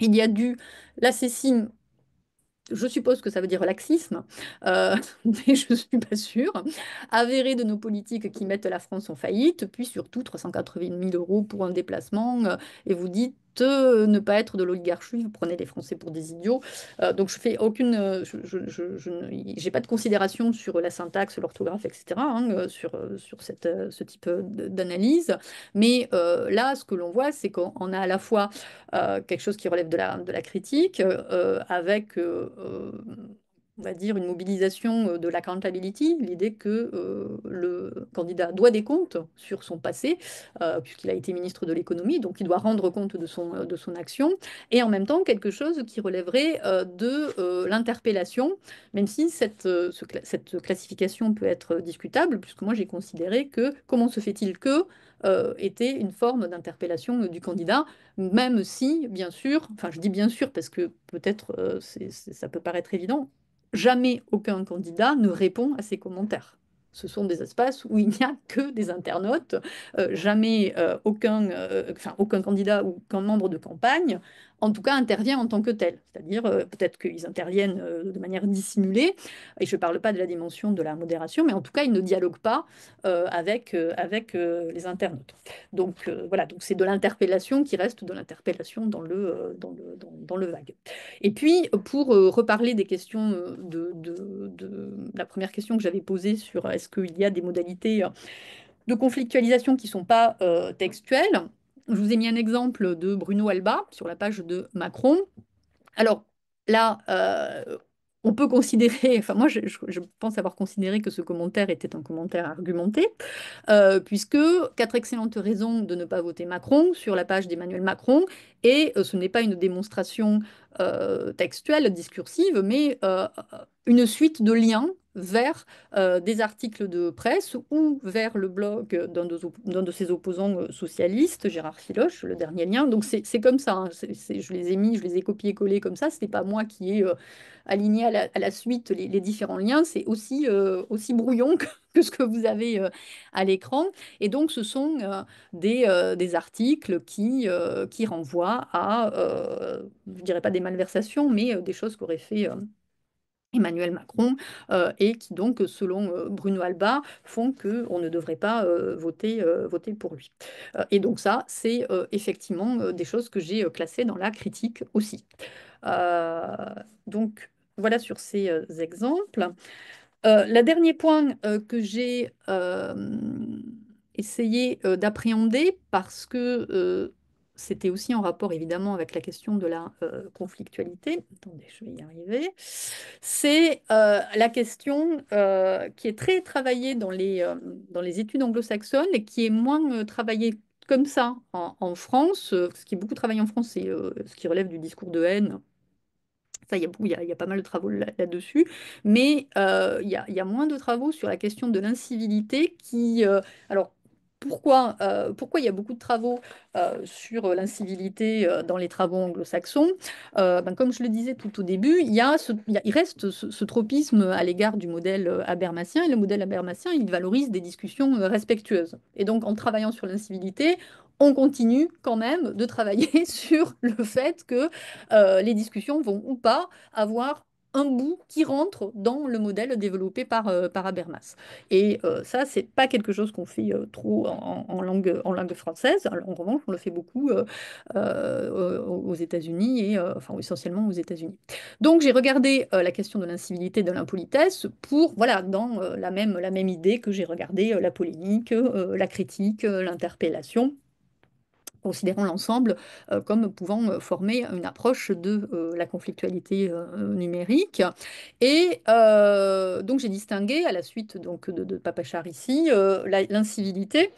Il y a dû la Cécile, je suppose que ça veut dire laxisme, mais je ne suis pas sûre, avéré de nos politiques qui mettent la France en faillite, puis surtout 380 000 euros pour un déplacement, et vous dites ne pas être de l'oligarchie, vous prenez les Français pour des idiots. Donc je fais aucune, j'ai pas de considération sur la syntaxe, l'orthographe, etc., hein, sur ce type d'analyse. Mais là, ce que l'on voit, c'est qu'on a à la fois quelque chose qui relève de la critique, avec, on va dire, une mobilisation de l'accountability, l'idée que le candidat doit des comptes sur son passé, puisqu'il a été ministre de l'économie, donc il doit rendre compte de son action, et en même temps quelque chose qui relèverait de l'interpellation, même si cette classification peut être discutable, puisque moi j'ai considéré que comment se fait-il que était une forme d'interpellation du candidat, même si, bien sûr, enfin je dis bien sûr parce que peut-être ça peut paraître évident, jamais aucun candidat ne répond à ces commentaires. Ce sont des espaces où il n'y a que des internautes, jamais aucun candidat ou aucun membre de campagne, en tout cas, intervient en tant que tel. C'est-à-dire, peut-être qu'ils interviennent de manière dissimulée, et je ne parle pas de la dimension de la modération, mais en tout cas, ils ne dialoguent pas avec les internautes. Donc voilà, donc c'est de l'interpellation qui reste de l'interpellation dans le vague. Et puis, pour reparler des questions la première question que j'avais posée sur est-ce qu'il y a des modalités de conflictualisation qui ne sont pas textuelles, je vous ai mis un exemple de Bruno Alba sur la page de Macron. Alors là, on peut considérer, enfin moi je pense avoir considéré que ce commentaire était un commentaire argumenté, puisque quatre excellentes raisons de ne pas voter Macron sur la page d'Emmanuel Macron, et ce n'est pas une démonstration textuelle, discursive, mais une suite de liens vers des articles de presse ou vers le blog d'un de ses opposants socialistes, Gérard Filoche, le dernier lien. Donc c'est comme ça, hein. Je les ai mis, je les ai copiés-collés comme ça. Ce n'est pas moi qui ai aligné à la suite les différents liens. C'est aussi brouillon que ce que vous avez à l'écran. Et donc ce sont des articles qui renvoient à, je ne dirais pas des malversations, mais des choses qu'aurait fait Emmanuel Macron, et qui donc, selon Bruno Alba, font qu'on ne devrait pas voter pour lui. Et donc ça, c'est effectivement des choses que j'ai classées dans la critique aussi. Euh, donc voilà sur ces exemples. Le dernier point que j'ai essayé d'appréhender, parce que c'était aussi en rapport évidemment avec la question de la conflictualité, attendez, je vais y arriver, c'est la question qui est très travaillée dans les études anglo-saxonnes et qui est moins travaillée comme ça en France. Ce qui est beaucoup travaillé en France, c'est ce qui relève du discours de haine. Ça, il y a pas mal de travaux là-dessus, mais il y a moins de travaux sur la question de l'incivilité alors, pourquoi il y a beaucoup de travaux sur l'incivilité dans les travaux anglo-saxons? Ben, comme je le disais tout au début, il reste ce tropisme à l'égard du modèle habermasien, et le modèle habermasien, il valorise des discussions respectueuses. Et donc, en travaillant sur l'incivilité, on continue quand même de travailler sur le fait que les discussions vont ou pas avoir un bout qui rentre dans le modèle développé par Habermas. Et ça, c'est pas quelque chose qu'on fait trop en langue française. Alors, en revanche, on le fait beaucoup aux États-Unis et enfin essentiellement aux États-Unis. Donc, j'ai regardé la question de l'incivilité, de l'impolitesse pour voilà dans la même idée que j'ai regardé la polémique, la critique, l'interpellation, considérant l'ensemble comme pouvant former une approche de la conflictualité numérique. Et donc j'ai distingué, à la suite donc, de Papachar ici, l'incivilité.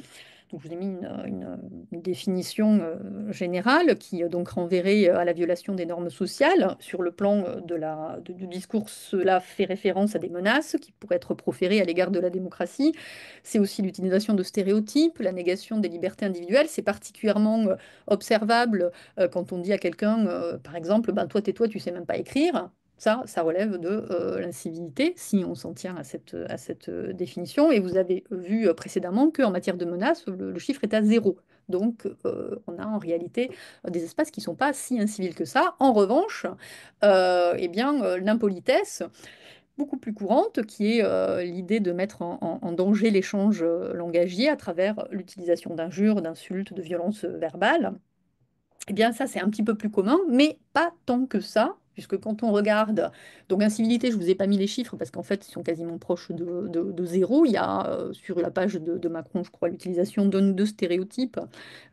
Donc, je vous ai mis une définition générale qui donc renverrait à la violation des normes sociales. Sur le plan du discours, cela fait référence à des menaces qui pourraient être proférées à l'égard de la démocratie. C'est aussi l'utilisation de stéréotypes, la négation des libertés individuelles. C'est particulièrement observable quand on dit à quelqu'un, par exemple, ben, toi, tais-toi, tu sais même pas écrire. Ça relève de l'incivilité, si on s'en tient à cette définition. Et vous avez vu précédemment qu'en matière de menaces, le chiffre est à zéro. Donc, on a en réalité des espaces qui ne sont pas si incivils que ça. En revanche, eh bien, l'impolitesse, beaucoup plus courante, qui est l'idée de mettre en danger l'échange langagier à travers l'utilisation d'injures, d'insultes, de violences verbales. Eh bien, ça, c'est un petit peu plus commun, mais pas tant que ça, puisque quand on regarde, donc incivilité, je ne vous ai pas mis les chiffres, parce qu'en fait, ils sont quasiment proches de zéro. Il y a sur la page de Macron, je crois, l'utilisation d'un ou deux stéréotypes,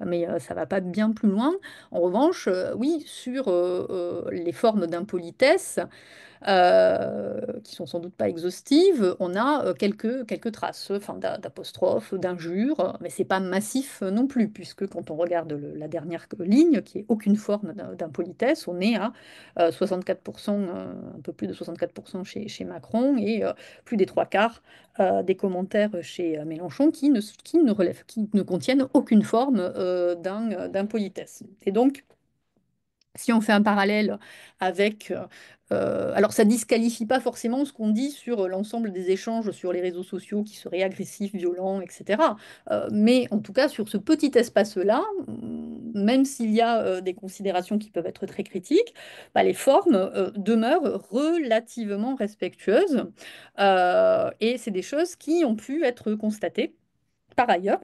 mais ça ne va pas bien plus loin. En revanche, oui, sur les formes d'impolitesse, qui sont sans doute pas exhaustives, on a quelques traces, enfin, d'apostrophes, d'injures, mais c'est pas massif non plus, puisque quand on regarde la dernière ligne, qui est aucune forme d'impolitesse, on est à 64%, un peu plus de 64% chez Macron, et plus des trois quarts des commentaires chez Mélenchon qui ne contiennent aucune forme d'impolitesse. Et donc, si on fait un parallèle avec... alors, ça disqualifie pas forcément ce qu'on dit sur l'ensemble des échanges sur les réseaux sociaux qui seraient agressifs, violents, etc. Mais en tout cas, sur ce petit espace-là, même s'il y a des considérations qui peuvent être très critiques, bah, les formes demeurent relativement respectueuses. Et c'est des choses qui ont pu être constatées par ailleurs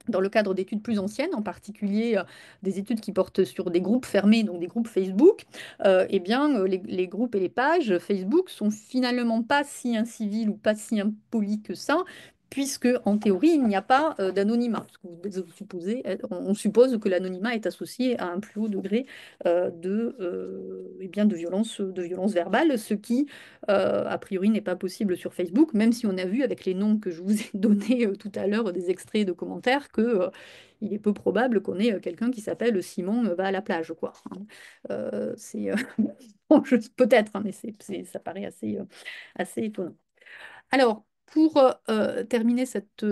dans le cadre d'études plus anciennes, en particulier des études qui portent sur des groupes fermés, donc des groupes Facebook. Eh bien, les groupes et les pages Facebook sont finalement pas si incivils ou pas si impolis que ça, puisque en théorie, il n'y a pas d'anonymat. Parce que on suppose que l'anonymat est associé à un plus haut degré eh bien, de violence verbale, ce qui, a priori, n'est pas possible sur Facebook, même si on a vu avec les noms que je vous ai donnés tout à l'heure, des extraits de commentaires, que il est peu probable qu'on ait quelqu'un qui s'appelle Simon va à la plage, quoi. Hein. C'est bon, peut-être, hein, mais ça paraît assez étonnant. Alors, pour terminer cette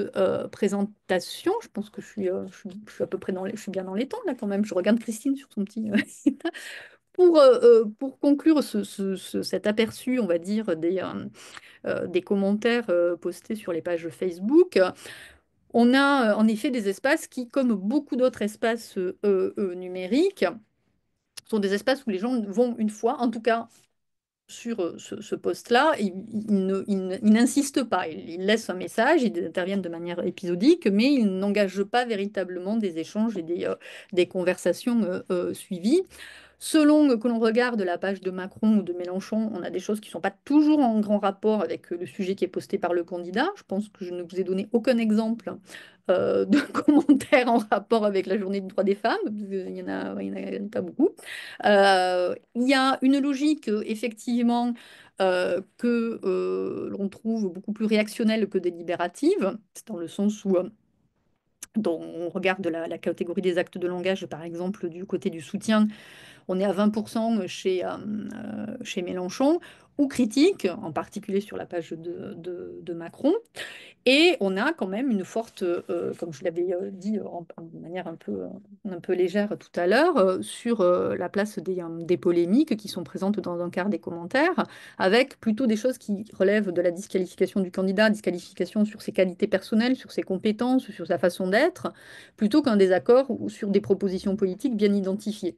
présentation, je pense que je suis à peu près je suis bien dans les temps là quand même. Je regarde Christine sur son petit. Pour conclure cet aperçu, on va dire, des commentaires postés sur les pages Facebook, on a en effet des espaces qui, comme beaucoup d'autres espaces numériques, sont des espaces où les gens vont une fois, en tout cas sur ce poste-là, ils n'insistent pas. Ils laissent un message, ils interviennent de manière épisodique, mais ils n'engagent pas véritablement des échanges et des conversations suivies. Selon que l'on regarde la page de Macron ou de Mélenchon, on a des choses qui ne sont pas toujours en grand rapport avec le sujet qui est posté par le candidat. Je pense que je ne vous ai donné aucun exemple de commentaires en rapport avec la journée du droit des femmes, parce qu'il y en a pas beaucoup. Il y a une logique, effectivement, que l'on trouve beaucoup plus réactionnelle que délibérative. C'est dans le sens où dont on regarde catégorie des actes de langage, par exemple, du côté du soutien, on est à 20% chez Mélenchon, ou critique, en particulier sur la page de Macron. Et on a quand même une forte, comme je l'avais dit de manière un peu légère tout à l'heure, sur la place des polémiques qui sont présentes dans un quart des commentaires, avec plutôt des choses qui relèvent de la disqualification du candidat, disqualification sur ses qualités personnelles, sur ses compétences, sur sa façon d'être, plutôt qu'un désaccord ou sur des propositions politiques bien identifiées.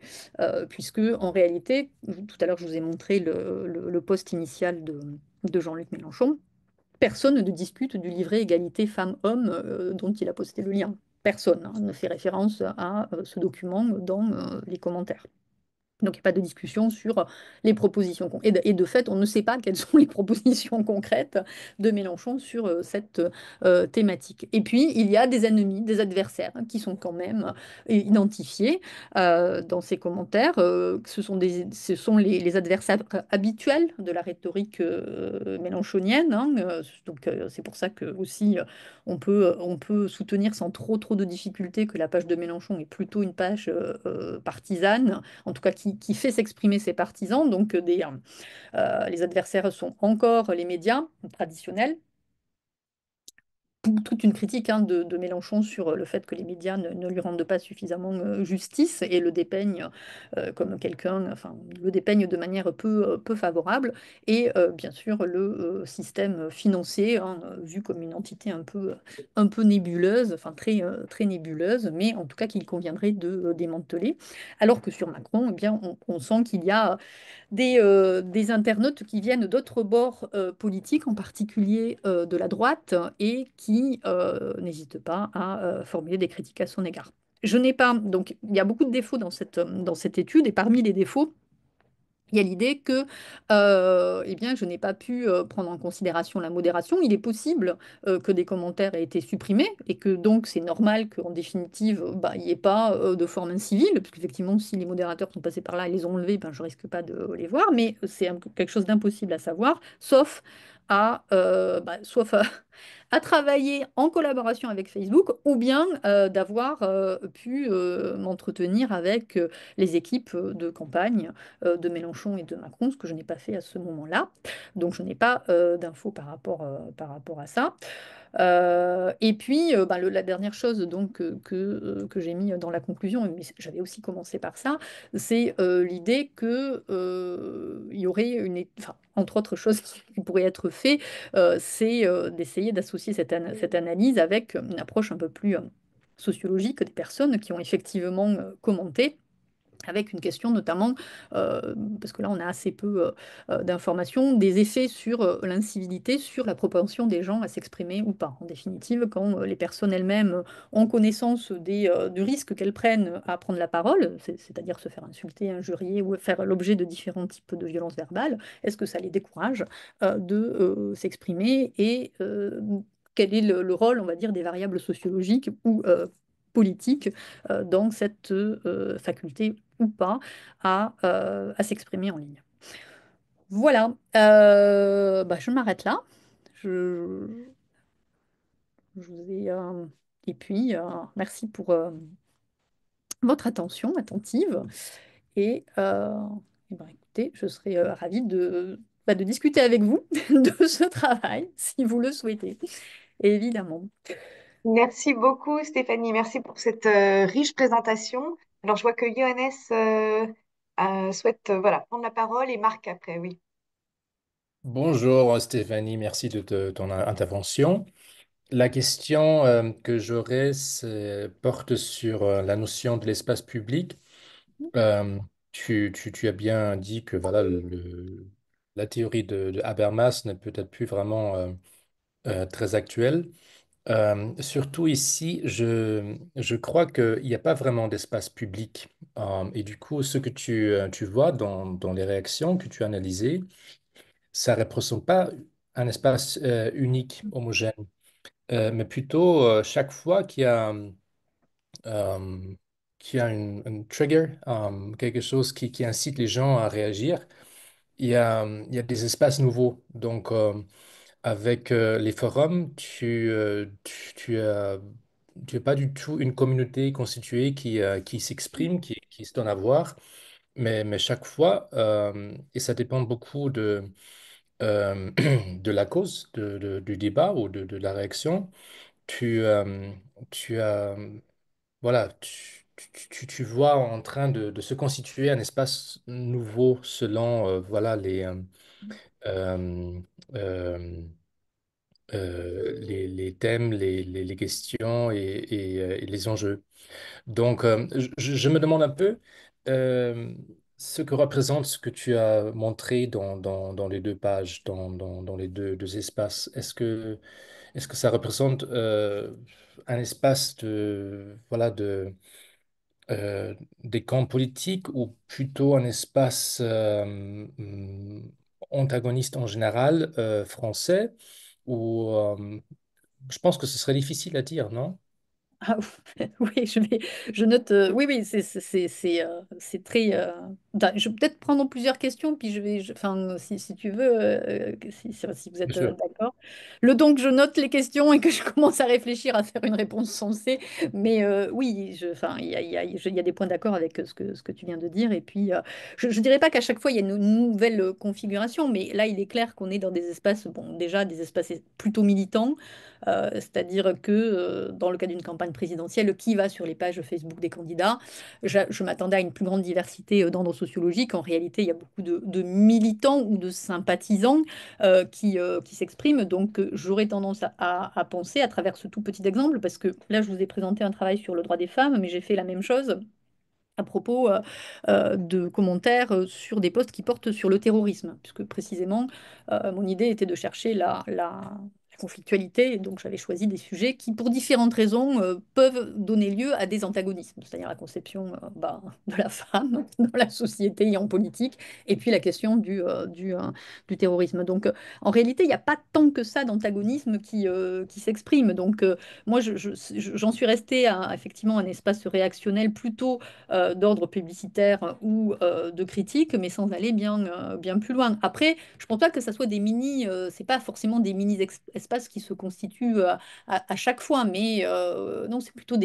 Puisque en réalité, tout à l'heure je vous ai montré le post initial de Jean-Luc Mélenchon. Personne ne discute du livret égalité femmes-hommes dont il a posté le lien. Personne hein, ne fait référence à ce document dans les commentaires. Donc, il n'y a pas de discussion sur les propositions. Et de fait, on ne sait pas quelles sont les propositions concrètes de Mélenchon sur cette thématique. Et puis, il y a des ennemis, des adversaires hein, qui sont quand même identifiés dans ces commentaires. Ce sont les adversaires habituels de la rhétorique mélenchonienne. Hein. Donc, c'est pour ça que aussi on peut soutenir sans trop de difficultés que la page de Mélenchon est plutôt une page partisane en tout cas qui fait s'exprimer ses partisans. Donc les adversaires sont encore les médias traditionnels, toute une critique hein, de Mélenchon sur le fait que les médias ne lui rendent pas suffisamment justice et le dépeignent comme quelqu'un, enfin, le dépeignent de manière peu favorable. Et bien sûr, le système financier, hein, vu comme une entité un peu nébuleuse, enfin très nébuleuse, mais en tout cas qu'il conviendrait de démanteler. Alors que sur Macron, eh bien, on sent qu'il y a des internautes qui viennent d'autres bords politiques, en particulier de la droite, et qui n'hésitent pas à formuler des critiques à son égard. Je n'ai pas, donc il y a beaucoup de défauts dans cette étude, et parmi les défauts, il y a l'idée que eh bien, je n'ai pas pu prendre en considération la modération. Il est possible que des commentaires aient été supprimés et que donc c'est normal qu'en définitive, bah, il n'y ait pas de forme incivile, parce qu'effectivement, si les modérateurs sont passés par là et les ont enlevés, ben, je risque pas de les voir, mais c'est quelque chose d'impossible à savoir, sauf à travailler en collaboration avec Facebook ou bien d'avoir pu m'entretenir avec les équipes de campagne de Mélenchon et de Macron, ce que je n'ai pas fait à ce moment-là. Donc je n'ai pas d'infos par rapport à ça. Et puis, la dernière chose donc, que j'ai mis dans la conclusion, mais j'avais aussi commencé par ça, c'est l'idée que il y aurait enfin, entre autres choses qui pourraient être faites, c'est d'essayer d'associer cette analyse avec une approche un peu plus sociologique des personnes qui ont effectivement commenté avec une question notamment, parce que là on a assez peu d'informations, des effets sur l'incivilité, sur la propension des gens à s'exprimer ou pas. En définitive, quand les personnes elles-mêmes ont connaissance du risque qu'elles prennent à prendre la parole, c'est-à-dire se faire insulter, injurier ou faire l'objet de différents types de violences verbales, est-ce que ça les décourage de s'exprimer et quel est le rôle, on va dire, des variables sociologiques ou politiques dans cette faculté ou pas à s'exprimer en ligne. Voilà, je m'arrête là. Je, je vous ai, et puis, merci pour votre attention attentive. Et, écoutez, je serais ravie de discuter avec vous de ce travail, si vous le souhaitez, évidemment. Merci beaucoup, Stéphanie. Merci pour cette riche présentation. Alors, je vois que Johannes souhaite voilà, prendre la parole et Marc après, oui. Bonjour Stéphanie, merci de ton intervention. La question que j'aurais porte sur la notion de l'espace public. Euh, tu as bien dit que voilà, la théorie de Habermas n'est peut-être plus vraiment très actuelle. Surtout ici, je crois qu'il n'y a pas vraiment d'espace public. Et du coup, ce que tu vois dans les réactions que tu as analysées, ça ne représente pas un espace unique, homogène, mais plutôt chaque fois euh, qu'il y a une trigger, quelque chose qui incite les gens à réagir, il y a des espaces nouveaux. Donc, avec les forums, tu as pas du tout une communauté constituée qui s'exprime, qui se donne à voir, mais chaque fois, et ça dépend beaucoup euh, de la cause du débat ou de la réaction, tu, tu as, voilà, tu vois en train de se constituer un espace nouveau selon voilà, euh, euh, les thèmes, les questions et les enjeux. Donc, je me demande un peu euh, ce que représente ce que tu as montré dans les deux pages, dans les deux espaces. Est-ce que ça représente un espace voilà, des camps politiques ou plutôt un espace antagoniste en général, français, ou je pense que ce serait difficile à dire, non? Ah, oui, je note. Oui, oui, c'est très. Je vais peut-être prendre plusieurs questions, puis enfin, si tu veux, si vous Bien êtes sûr. d'accord. Le temps que je note les questions et que je commence à réfléchir à faire une réponse sensée. Mais oui, enfin, il y a des points d'accord avec ce que tu viens de dire. Et puis, je ne dirais pas qu'à chaque fois, il y a une nouvelle configuration, mais là, il est clair qu'on est dans des espaces, bon, déjà des espaces plutôt militants. C'est-à-dire que dans le cas d'une campagne présidentielle, qui va sur les pages Facebook des candidats? Je m'attendais à une plus grande diversité d'ordre sociologique. En réalité, il y a beaucoup de militants ou de sympathisants qui s'expriment. Donc, j'aurais tendance à penser, à travers ce tout petit exemple, parce que là, je vous ai présenté un travail sur le droit des femmes, mais j'ai fait la même chose à propos de commentaires sur des posts qui portent sur le terrorisme, puisque précisément, mon idée était de chercher la conflictualité, et donc j'avais choisi des sujets qui, pour différentes raisons, peuvent donner lieu à des antagonismes, c'est-à-dire la conception de la femme dans la société et en politique, et puis la question du terrorisme. Donc, en réalité, il n'y a pas tant que ça d'antagonisme qui s'exprime. Donc, moi, j'en suis restée à effectivement un espace réactionnel plutôt d'ordre publicitaire ou de critique, mais sans aller bien plus loin. Après, je pense pas que ça soit des mini, c'est pas forcément des mini espaces qui se constituent à chaque fois, mais non, c'est plutôt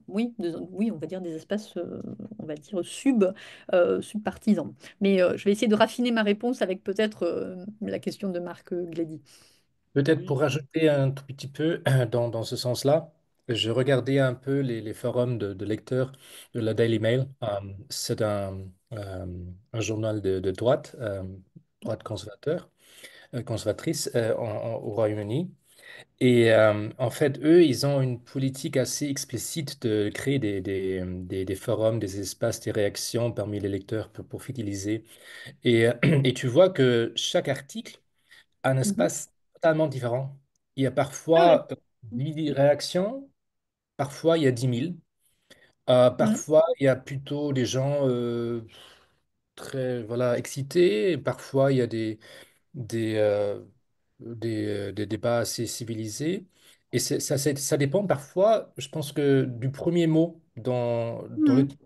oui, oui, on va dire des espaces, on va dire subpartisans. Mais je vais essayer de raffiner ma réponse avec peut-être la question de Marc Glady. Peut-être pour rajouter un tout petit peu dans ce sens-là, je regardais un peu les forums de lecteurs de la Daily Mail. C'est un journal de droite, droite conservateur, conservatrice au Royaume-Uni. Et en fait, eux, ils ont une politique assez explicite de créer des forums, des espaces, des réactions parmi les lecteurs pour fidéliser. Et, et tu vois que chaque article un Mhm. espace totalement différent. Il y a Ah ouais. parfois 10 réactions, parfois il y a 10 000. Mhm. Parfois il y a plutôt des gens très voilà, excités, et parfois il y a des, euh, des débats assez civilisés. Et ça dépend parfois, je pense que du premier mot dans le Mhm. titre.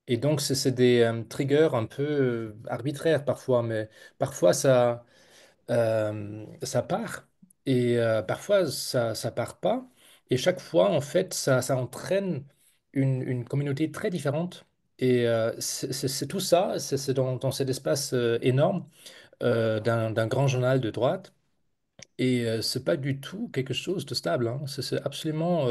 Et donc c'est des triggers un peu arbitraires parfois, mais parfois ça part et parfois ça part pas. Et chaque fois, en fait, ça entraîne une communauté très différente. Et c'est tout ça, c'est dans cet espace énorme. d'un grand journal de droite. Et c'est pas du tout quelque chose de stable, hein. C'est absolument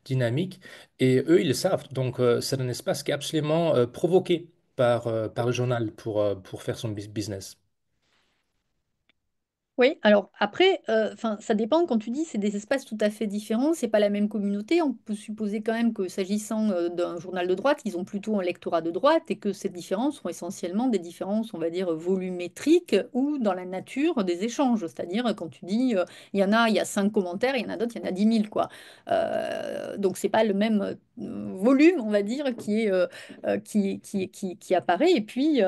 dynamique. Et eux, ils le savent. Donc, c'est un espace qui est absolument provoqué par le journal pour faire son business. Oui, alors après, enfin, ça dépend. Quand tu dis c'est des espaces tout à fait différents, c'est pas la même communauté. On peut supposer quand même que s'agissant d'un journal de droite, ils ont plutôt un lectorat de droite et que ces différences sont essentiellement des différences, on va dire, volumétriques ou dans la nature des échanges. C'est-à-dire quand tu dis il y en a, il y a 5 commentaires, il y en a d'autres, il y en a 10 000, quoi. Donc c'est pas le même volume, on va dire, qui apparaît. Et puis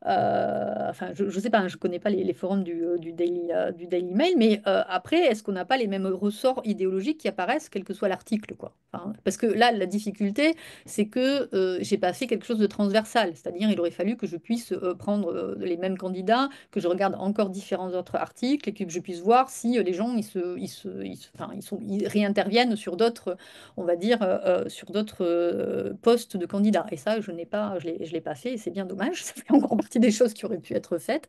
enfin, je ne sais pas, hein, je ne connais pas les forums du Daily Mail, mais après, est-ce qu'on n'a pas les mêmes ressorts idéologiques qui apparaissent, quel que soit l'article, quoi. Enfin, parce que là, la difficulté, c'est que j'ai pas fait quelque chose de transversal, c'est-à-dire il aurait fallu que je puisse prendre les mêmes candidats, que je regarde encore différents autres articles et que je puisse voir si les gens enfin, ils réinterviennent sur d'autres, on va dire, sur d'autres postes de candidats. Et ça, je l'ai pas fait et c'est bien dommage. Ça fait encore partie des choses qui auraient pu être faites.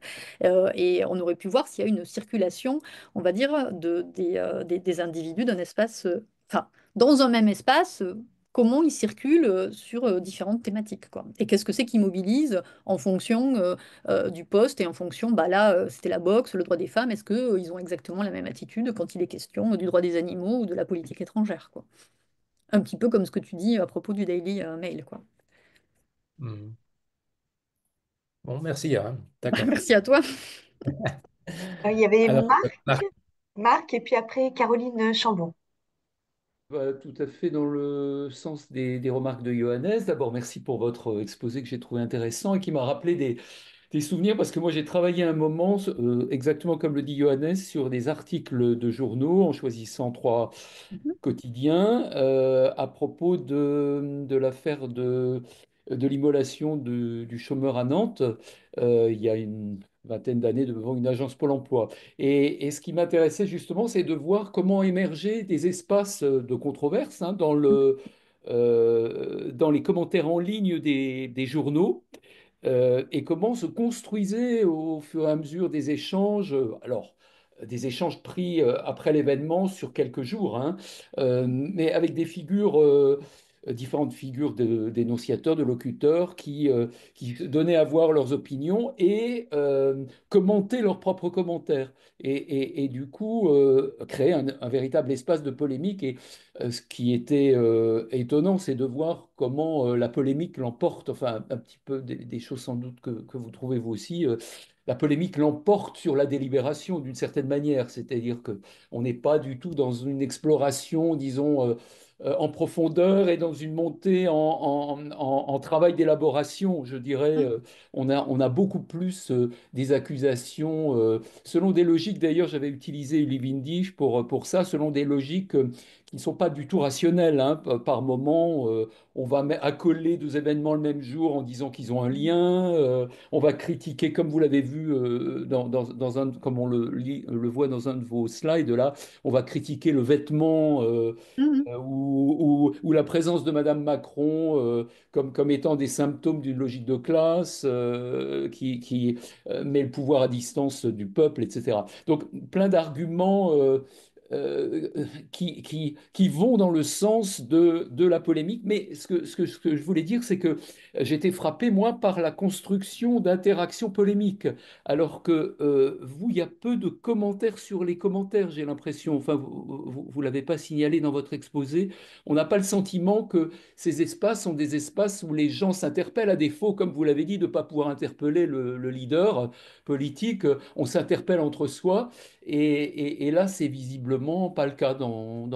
Et on aurait pu voir s'il y a une circulation, on va dire, des individus d'un espace, enfin, dans un même espace. Comment ils circulent sur différentes thématiques, quoi. Et qu'est-ce que c'est qui mobilise en fonction du poste et en fonction, bah là, c'était la boxe, le droit des femmes, est-ce qu'ils ont exactement la même attitude quand il est question du droit des animaux ou de la politique étrangère, quoi. Un petit peu comme ce que tu dis à propos du Daily Mail, quoi. Hmm. Bon, merci, hein. D'accord. Merci à toi. Il y avait Alors, Marc, Marc, Marc et puis après Caroline Chambon. Va tout à fait dans le sens des remarques de Johannes. D'abord, merci pour votre exposé que j'ai trouvé intéressant et qui m'a rappelé des souvenirs parce que moi j'ai travaillé un moment, exactement comme le dit Johannes, sur des articles de journaux en choisissant trois Mhm. quotidien à propos de l'affaire de l'immolation du chômeur à Nantes il y a une vingtaine d'années devant une agence Pôle emploi. Et ce qui m'intéressait justement, c'est de voir comment émerger des espaces de controverse hein, dans les commentaires en ligne des journaux et comment se construisait au fur et à mesure des échanges, alors des échanges pris après l'événement sur quelques jours, hein, mais avec des figures, différentes figures de dénonciateurs, de locuteurs qui donnaient à voir leurs opinions et commentaient leurs propres commentaires. Et du coup, créer un véritable espace de polémique. Et ce qui était étonnant, c'est de voir comment la polémique l'emporte, enfin un petit peu des choses sans doute que vous trouvez vous aussi, la polémique l'emporte sur la délibération d'une certaine manière, c'est-à-dire que on n'est pas du tout dans une exploration, disons, en profondeur et dans une montée en travail d'élaboration, je dirais. On a beaucoup plus des accusations, selon des logiques, d'ailleurs, j'avais utilisé Livindisch pour ça, selon des logiques qui ne sont pas du tout rationnels. Hein. Par moment, on va accoler deux événements le même jour en disant qu'ils ont un lien. On va critiquer, comme vous l'avez vu dans un, comme on le voit dans un de vos slides là, on va critiquer le vêtement. Mhm. Ou la présence de Madame Macron comme étant des symptômes d'une logique de classe qui met le pouvoir à distance du peuple, etc. Donc plein d'arguments euh, qui vont dans le sens de la polémique. Mais ce que je voulais dire, c'est que j'étais frappé, moi, par la construction d'interactions polémiques, alors que vous, il y a peu de commentaires sur les commentaires, j'ai l'impression. Enfin, vous l'avez pas signalé dans votre exposé. On n'a pas le sentiment que ces espaces sont des espaces où les gens s'interpellent, à défaut, comme vous l'avez dit, de ne pas pouvoir interpeller le leader politique. On s'interpelle entre soi. Et là, c'est visiblement pas le cas dans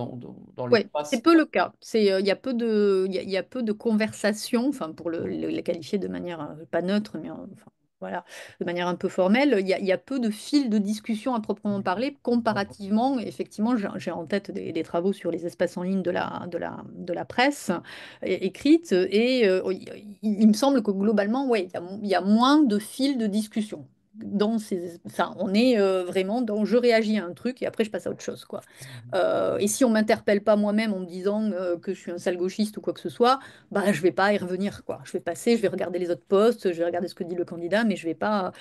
Ouais, c'est l'espace. peu le cas. Il y a peu de, il y a peu de conversations, enfin pour le qualifier de manière pas neutre, mais enfin, voilà, de manière un peu formelle. Il y a peu de fils de discussion à proprement parler, comparativement. Effectivement, j'ai en tête des travaux sur les espaces en ligne de la presse écrite, et il me semble que globalement, ouais, il y a moins de fils de discussion. enfin, on est vraiment dans je réagis à un truc et après je passe à autre chose, quoi. Et si on m'interpelle pas moi-même en me disant que je suis un sale gauchiste ou quoi que ce soit, bah je vais pas y revenir, quoi. Je vais passer, je vais regarder les autres posts, je vais regarder ce que dit le candidat, mais je vais pas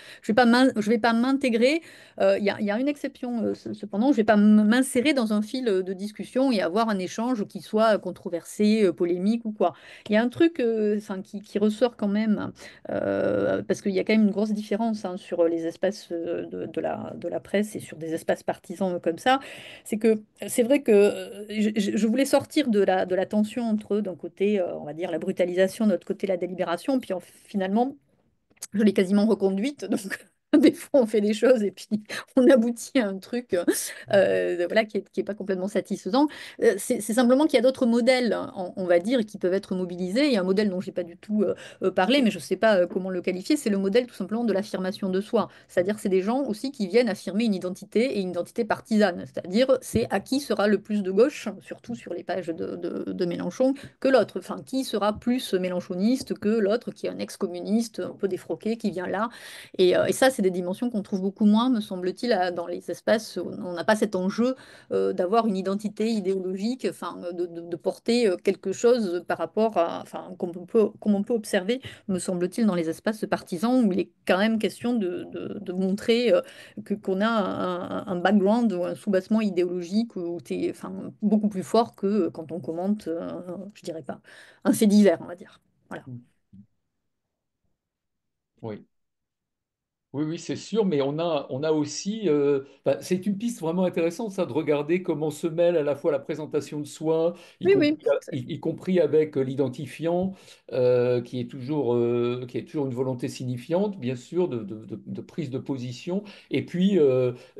m'intégrer. Il y a une exception cependant, je vais pas m'insérer dans un fil de discussion et avoir un échange qui soit controversé, polémique ou quoi. Il y a un truc enfin, qui ressort quand même, parce qu'il y a quand même une grosse différence hein, sur les espaces de la presse et sur des espaces partisans comme ça. C'est que c'est vrai que je voulais sortir de la tension entre, d'un côté, on va dire, la brutalisation, de l'autre côté, la délibération, puis finalement, je l'ai quasiment reconduite. Donc, des fois, on fait des choses et puis on aboutit à un truc voilà, qui est pas complètement satisfaisant. C'est simplement qu'il y a d'autres modèles, on va dire, qui peuvent être mobilisés. Il y a un modèle dont j'ai pas du tout parlé, mais je sais pas comment le qualifier. C'est le modèle tout simplement de l'affirmation de soi. C'est-à-dire que c'est des gens aussi qui viennent affirmer une identité et une identité partisane. C'est-à-dire c'est à qui sera le plus de gauche, surtout sur les pages de Mélenchon, que l'autre. Enfin, qui sera plus mélenchoniste que l'autre qui est un ex-communiste un peu défroqué qui vient là. Et ça, c'est des dimensions qu'on trouve beaucoup moins, me semble-t-il, dans les espaces où on n'a pas cet enjeu d'avoir une identité idéologique, enfin, de porter quelque chose par rapport à, enfin, comme on peut observer, me semble-t-il, dans les espaces partisans, où il est quand même question de montrer qu'on a un background ou un sous-bassement idéologique où tu es enfin, beaucoup plus fort que quand on commente, je dirais pas, un fait divers, on va dire. Voilà. Oui. Oui, oui, c'est sûr, mais on a aussi, c'est une piste vraiment intéressante, ça, de regarder comment se mêle à la fois la présentation de soi, Oui, oui. y compris avec l'identifiant, qui est toujours une volonté signifiante, bien sûr, de prise de position, et puis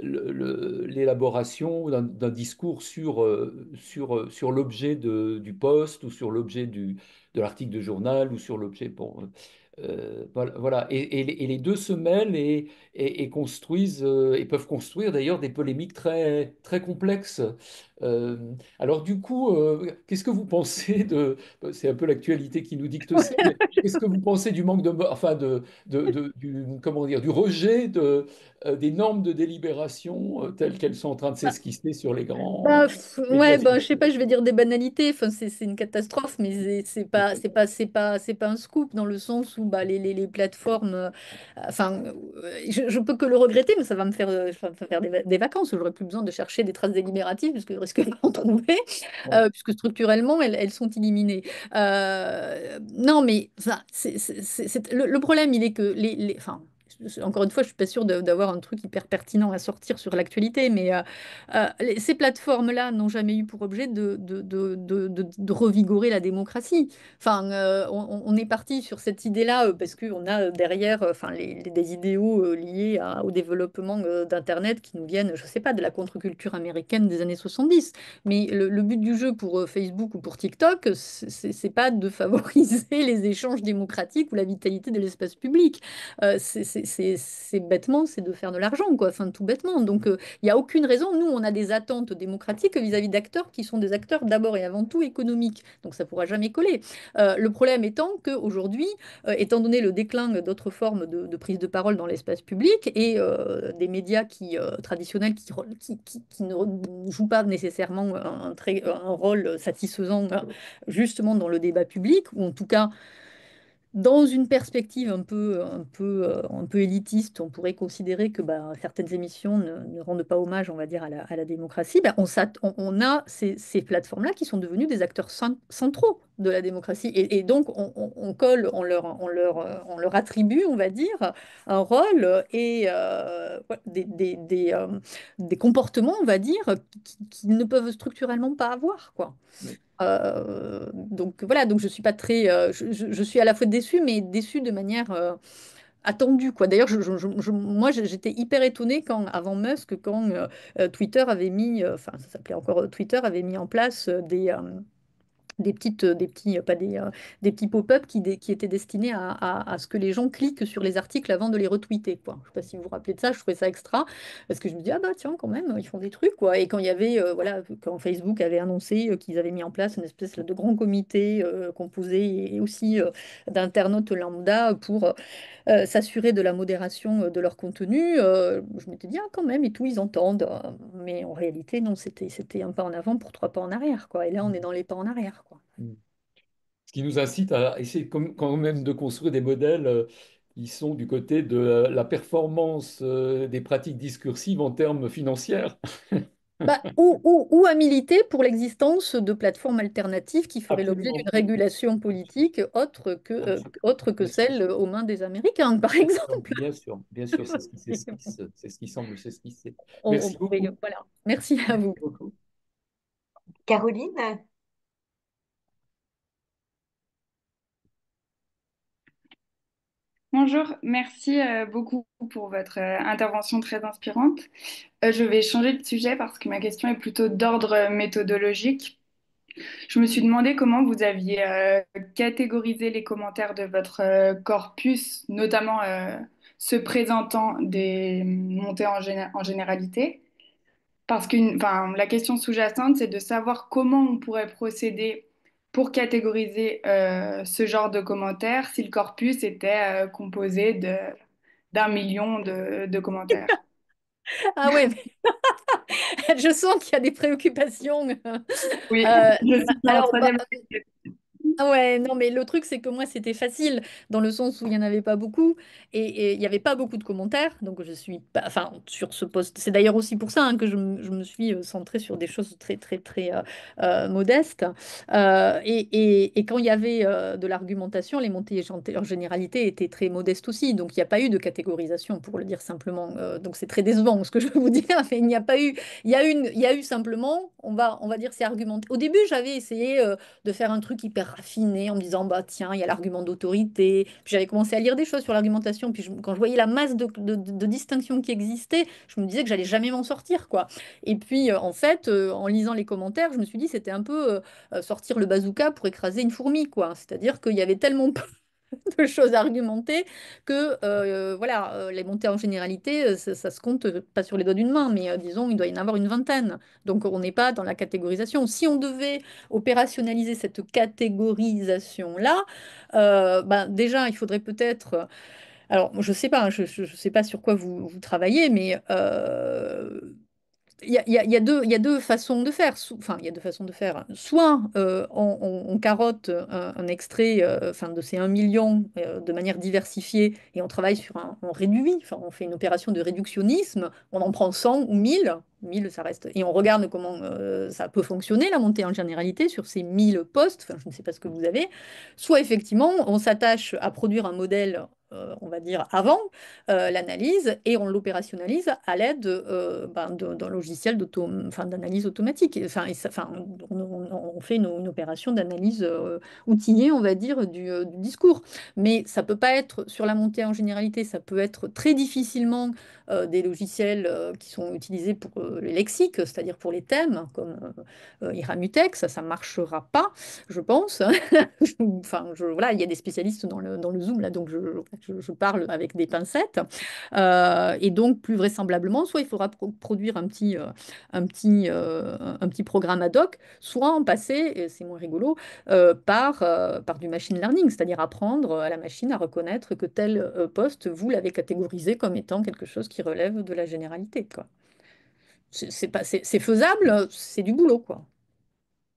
l'élaboration d'un discours sur l'objet du poste ou sur l'objet de l'article de journal ou sur l'objet. Bon, voilà. Et les deux se mêlent et construisent, et peuvent construire d'ailleurs des polémiques très, très complexes. Euh, alors du coup, qu'est-ce que vous pensez c'est un peu l'actualité qui nous dicte ça, mais qu'est-ce que vous pensez du manque enfin comment dire, du rejet des normes de délibération telles qu'elles sont en train de s'esquisser sur les grands médias Ouais, ben, je sais pas, je vais dire des banalités. Enfin, c'est une catastrophe, mais c'est pas un scoop dans le sens où bah, les plateformes. Enfin, je peux que le regretter, mais ça va me faire des vacances. J'aurais plus besoin de chercher des traces délibératives parce que je risque pas d'en trouver, Ouais. puisque structurellement, elles sont éliminées. Non, mais enfin, le problème, il est que enfin, encore une fois, je suis pas sûre d'avoir un truc hyper pertinent à sortir sur l'actualité, mais ces plateformes-là n'ont jamais eu pour objet de revigorer la démocratie. Enfin, on est parti sur cette idée-là parce qu'on a derrière enfin, des idéaux liés au développement d'Internet qui nous viennent, je sais pas, de la contre-culture américaine des années 70. Mais le but du jeu pour Facebook ou pour TikTok, c'est pas de favoriser les échanges démocratiques ou la vitalité de l'espace public. C'est bêtement, c'est de faire de l'argent, quoi, enfin, tout bêtement. Donc, il n'y a aucune raison. Nous, on a des attentes démocratiques vis-à-vis d'acteurs qui sont des acteurs d'abord et avant tout économiques. Donc, ça ne pourra jamais coller. Le problème étant qu'aujourd'hui, étant donné le déclin d'autres formes de prise de parole dans l'espace public et des médias traditionnels qui ne jouent pas nécessairement un rôle satisfaisant justement dans le débat public, ou en tout cas dans une perspective un peu élitiste, on pourrait considérer que bah, certaines émissions ne rendent pas hommage, on va dire, à la démocratie. Bah, on a ces plateformes-là qui sont devenues des acteurs centraux de la démocratie. Et donc, on colle, on leur attribue, on va dire, un rôle et ouais, des comportements, on va dire, qui ne peuvent structurellement pas avoir, quoi. Donc voilà, donc je suis pas très, je suis à la fois déçue, mais déçue de manière attendue, quoi. D'ailleurs, moi, j'étais hyper étonnée quand, avant Musk, quand Twitter avait mis, enfin, ça s'appelait encore Twitter, avait mis en place des petits, pas des petits pop-up qui étaient destinés à ce que les gens cliquent sur les articles avant de les retweeter, quoi. Je sais pas si vous vous rappelez de ça, je trouvais ça extra, parce que je me dis, ah bah tiens, quand même, ils font des trucs, quoi. Et quand il y avait, voilà, quand Facebook avait annoncé qu'ils avaient mis en place une espèce de grand comité composé et aussi d'internautes lambda pour s'assurer de la modération de leur contenu, je m'étais dit, ah quand même, et tout, ils entendent. Mais en réalité, non, c'était un pas en avant pour trois pas en arrière, quoi. Et là, on est dans les pas en arrière, quoi. Ce qui nous incite à essayer quand même de construire des modèles qui sont du côté de la performance des pratiques discursives en termes financiers. Bah, ou à militer pour l'existence de plateformes alternatives qui feraient l'objet d'une Absolument. régulation politique autre que Bien sûr. celle aux mains des Américains, par exemple. Bien sûr, c'est ce qui s'esquisse, c'est ce qui semble s'esquisser. On Merci pourrait- beaucoup. voilà. Merci à Merci vous. beaucoup. Caroline? Bonjour, merci beaucoup pour votre intervention très inspirante. Je vais changer de sujet parce que ma question est plutôt d'ordre méthodologique. Je me suis demandé comment vous aviez catégorisé les commentaires de votre corpus, notamment ceux présentant des montées en généralité. Parce que la question sous-jacente, c'est de savoir comment on pourrait procéder pour catégoriser ce genre de commentaires si le corpus était composé d'un million de commentaires. Ah ouais, mais je sens qu'il y a des préoccupations. Oui, Euh, je suis en alors, bah, troisième. ah ouais, non, mais le truc, c'est que moi, c'était facile, dans le sens où il n'y en avait pas beaucoup, et il n'y avait pas beaucoup de commentaires, donc je suis pas, enfin, sur ce poste, c'est d'ailleurs aussi pour ça hein, que je me suis centrée sur des choses très, très, très modestes, et quand il y avait de l'argumentation, les montées en généralité étaient très modestes aussi, donc il n'y a pas eu de catégorisation, pour le dire simplement, donc c'est très décevant ce que je veux vous dire, mais il n'y a pas eu, il y a eu simplement, on va dire, c'est argumenté. Au début, j'avais essayé de faire un truc hyper raffiné en me disant, bah tiens, il y a l'argument d'autorité. Puis j'avais commencé à lire des choses sur l'argumentation. Puis quand je voyais la masse de distinctions qui existaient, je me disais que j'allais jamais m'en sortir, quoi. Et puis, en fait, en lisant les commentaires, je me suis dit, c'était un peu sortir le bazooka pour écraser une fourmi, quoi. C'est-à-dire qu'il y avait tellement de choses argumentées que voilà, les montées en généralité, ça se compte pas sur les doigts d'une main, mais disons, il doit y en avoir une vingtaine. Donc on n'est pas dans la catégorisation. Si on devait opérationnaliser cette catégorisation-là, ben, déjà, il faudrait peut-être... Alors, je sais pas, je sais pas sur quoi vous travaillez, mais il y a deux façons de faire. Enfin, il y a deux façons de faire. Soit on carotte un extrait enfin, de ces 1 million de manière diversifiée et on travaille sur on réduit, enfin, on fait une opération de réductionnisme, on en prend 100 ou 1000. 1000, ça reste. Et on regarde comment ça peut fonctionner, la montée en généralité, sur ces 1000 postes. Enfin, je ne sais pas ce que vous avez. Soit effectivement, on s'attache à produire un modèle, on va dire, avant l'analyse et on l'opérationnalise à l'aide d'un logiciel enfin, d'analyse automatique. Enfin, enfin, on fait une opération d'analyse outillée, on va dire, du discours. Mais ça peut pas être sur la montée en généralité, ça peut être très difficilement des logiciels qui sont utilisés pour les lexiques, c'est-à-dire pour les thèmes, comme Iramutex, ça marchera pas, je pense. Enfin, voilà, il y a des spécialistes dans le Zoom, là, donc je parle avec des pincettes. Et donc, plus vraisemblablement, soit il faudra produire un petit programme ad hoc, soit en passer, et c'est moins rigolo, par du machine learning, c'est-à-dire apprendre à la machine à reconnaître que tel poste, vous l'avez catégorisé comme étant quelque chose qui relève de la généralité, quoi. C'est pas, c'est faisable, c'est du boulot, quoi.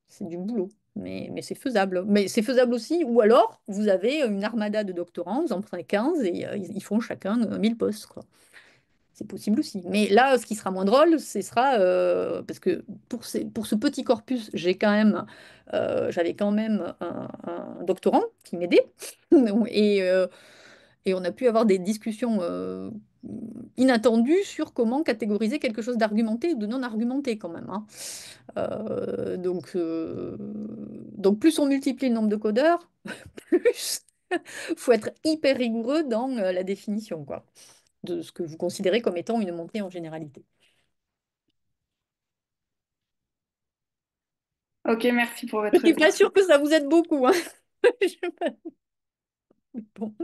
C'est du boulot, mais c'est faisable. Mais c'est faisable aussi, ou alors vous avez une armada de doctorants, vous en prenez 15 et ils font chacun 1000 postes, quoi. C'est possible aussi. Mais là, ce qui sera moins drôle, ce sera parce que pour ce petit corpus, j'avais quand même un doctorant qui m'aidait. Et, et on a pu avoir des discussions inattendues sur comment catégoriser quelque chose d'argumenté ou de non argumenté quand même, hein. Donc plus on multiplie le nombre de codeurs, plus faut être hyper rigoureux dans la définition, quoi, de ce que vous considérez comme étant une montée en généralité. Ok, merci pour Je votre suis pas réponse. sûre que ça vous aide beaucoup, hein. Bon.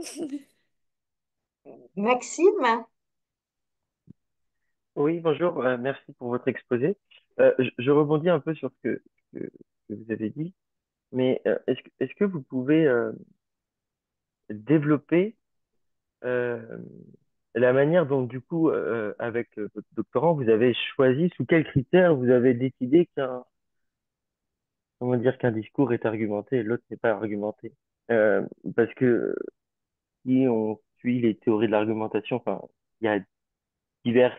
Maxime, Oui, bonjour, merci pour votre exposé. Je rebondis un peu sur ce que vous avez dit, mais est-ce que vous pouvez développer euh, la manière dont, du coup, avec votre doctorant, vous avez choisi, sous quels critères vous avez décidé comment dire, qu'un discours est argumenté et l'autre n'est pas argumenté? Euh, Parce que si on suit les théories de l'argumentation, enfin, il y a diverses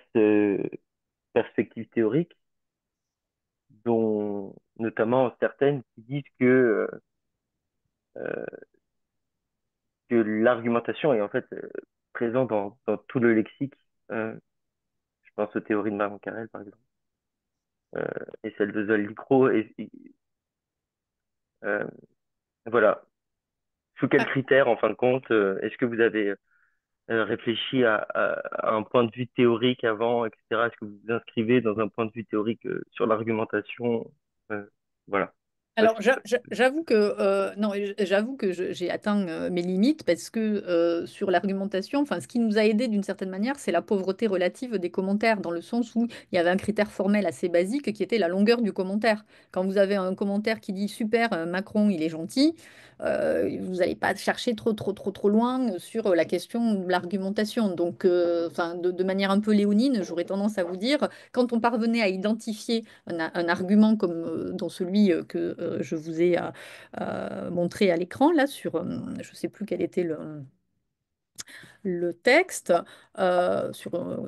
perspectives théoriques dont notamment certaines qui disent euh, que l'argumentation est en fait présente dans tout le lexique. Euh, je pense aux théories de Maron Carrel, par exemple, euh, et celle de Zoll-Licro. Euh, voilà. Sous quels critères, en fin de compte, est-ce que vous avez réfléchi à un point de vue théorique avant, etc. Est-ce que vous vous inscrivez dans un point de vue théorique sur l'argumentation? Euh, voilà. Je sais pas Alors, si ça- j'avoue que non, j'avoue que j'ai atteint mes limites parce que sur l'argumentation, enfin, ce qui nous a aidé d'une certaine manière, c'est la pauvreté relative des commentaires, dans le sens où il y avait un critère formel assez basique qui était la longueur du commentaire. Quand vous avez un commentaire qui dit super, Macron, il est gentil, vous n'allez pas chercher trop loin sur la question de l'argumentation. Donc, enfin, de manière un peu léonine, j'aurais tendance à vous dire, quand on parvenait à identifier un argument comme dans celui que je vous ai montré à l'écran, là, sur, je ne sais plus quel était le texte,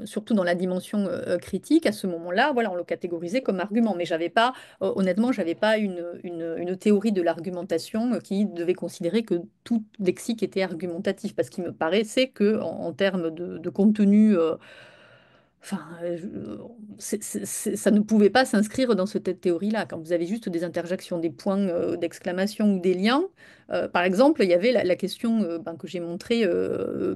surtout dans la dimension critique, à ce moment-là, voilà, on le catégorisait comme argument. Mais j'avais pas, honnêtement, j'avais pas une théorie de l'argumentation qui devait considérer que tout lexique était argumentatif, parce qu'il me paraissait que en termes de contenu, enfin, ça ne pouvait pas s'inscrire dans cette théorie-là. Quand vous avez juste des interjections, des points d'exclamation ou des liens, par exemple, il y avait la question ben, que j'ai montrée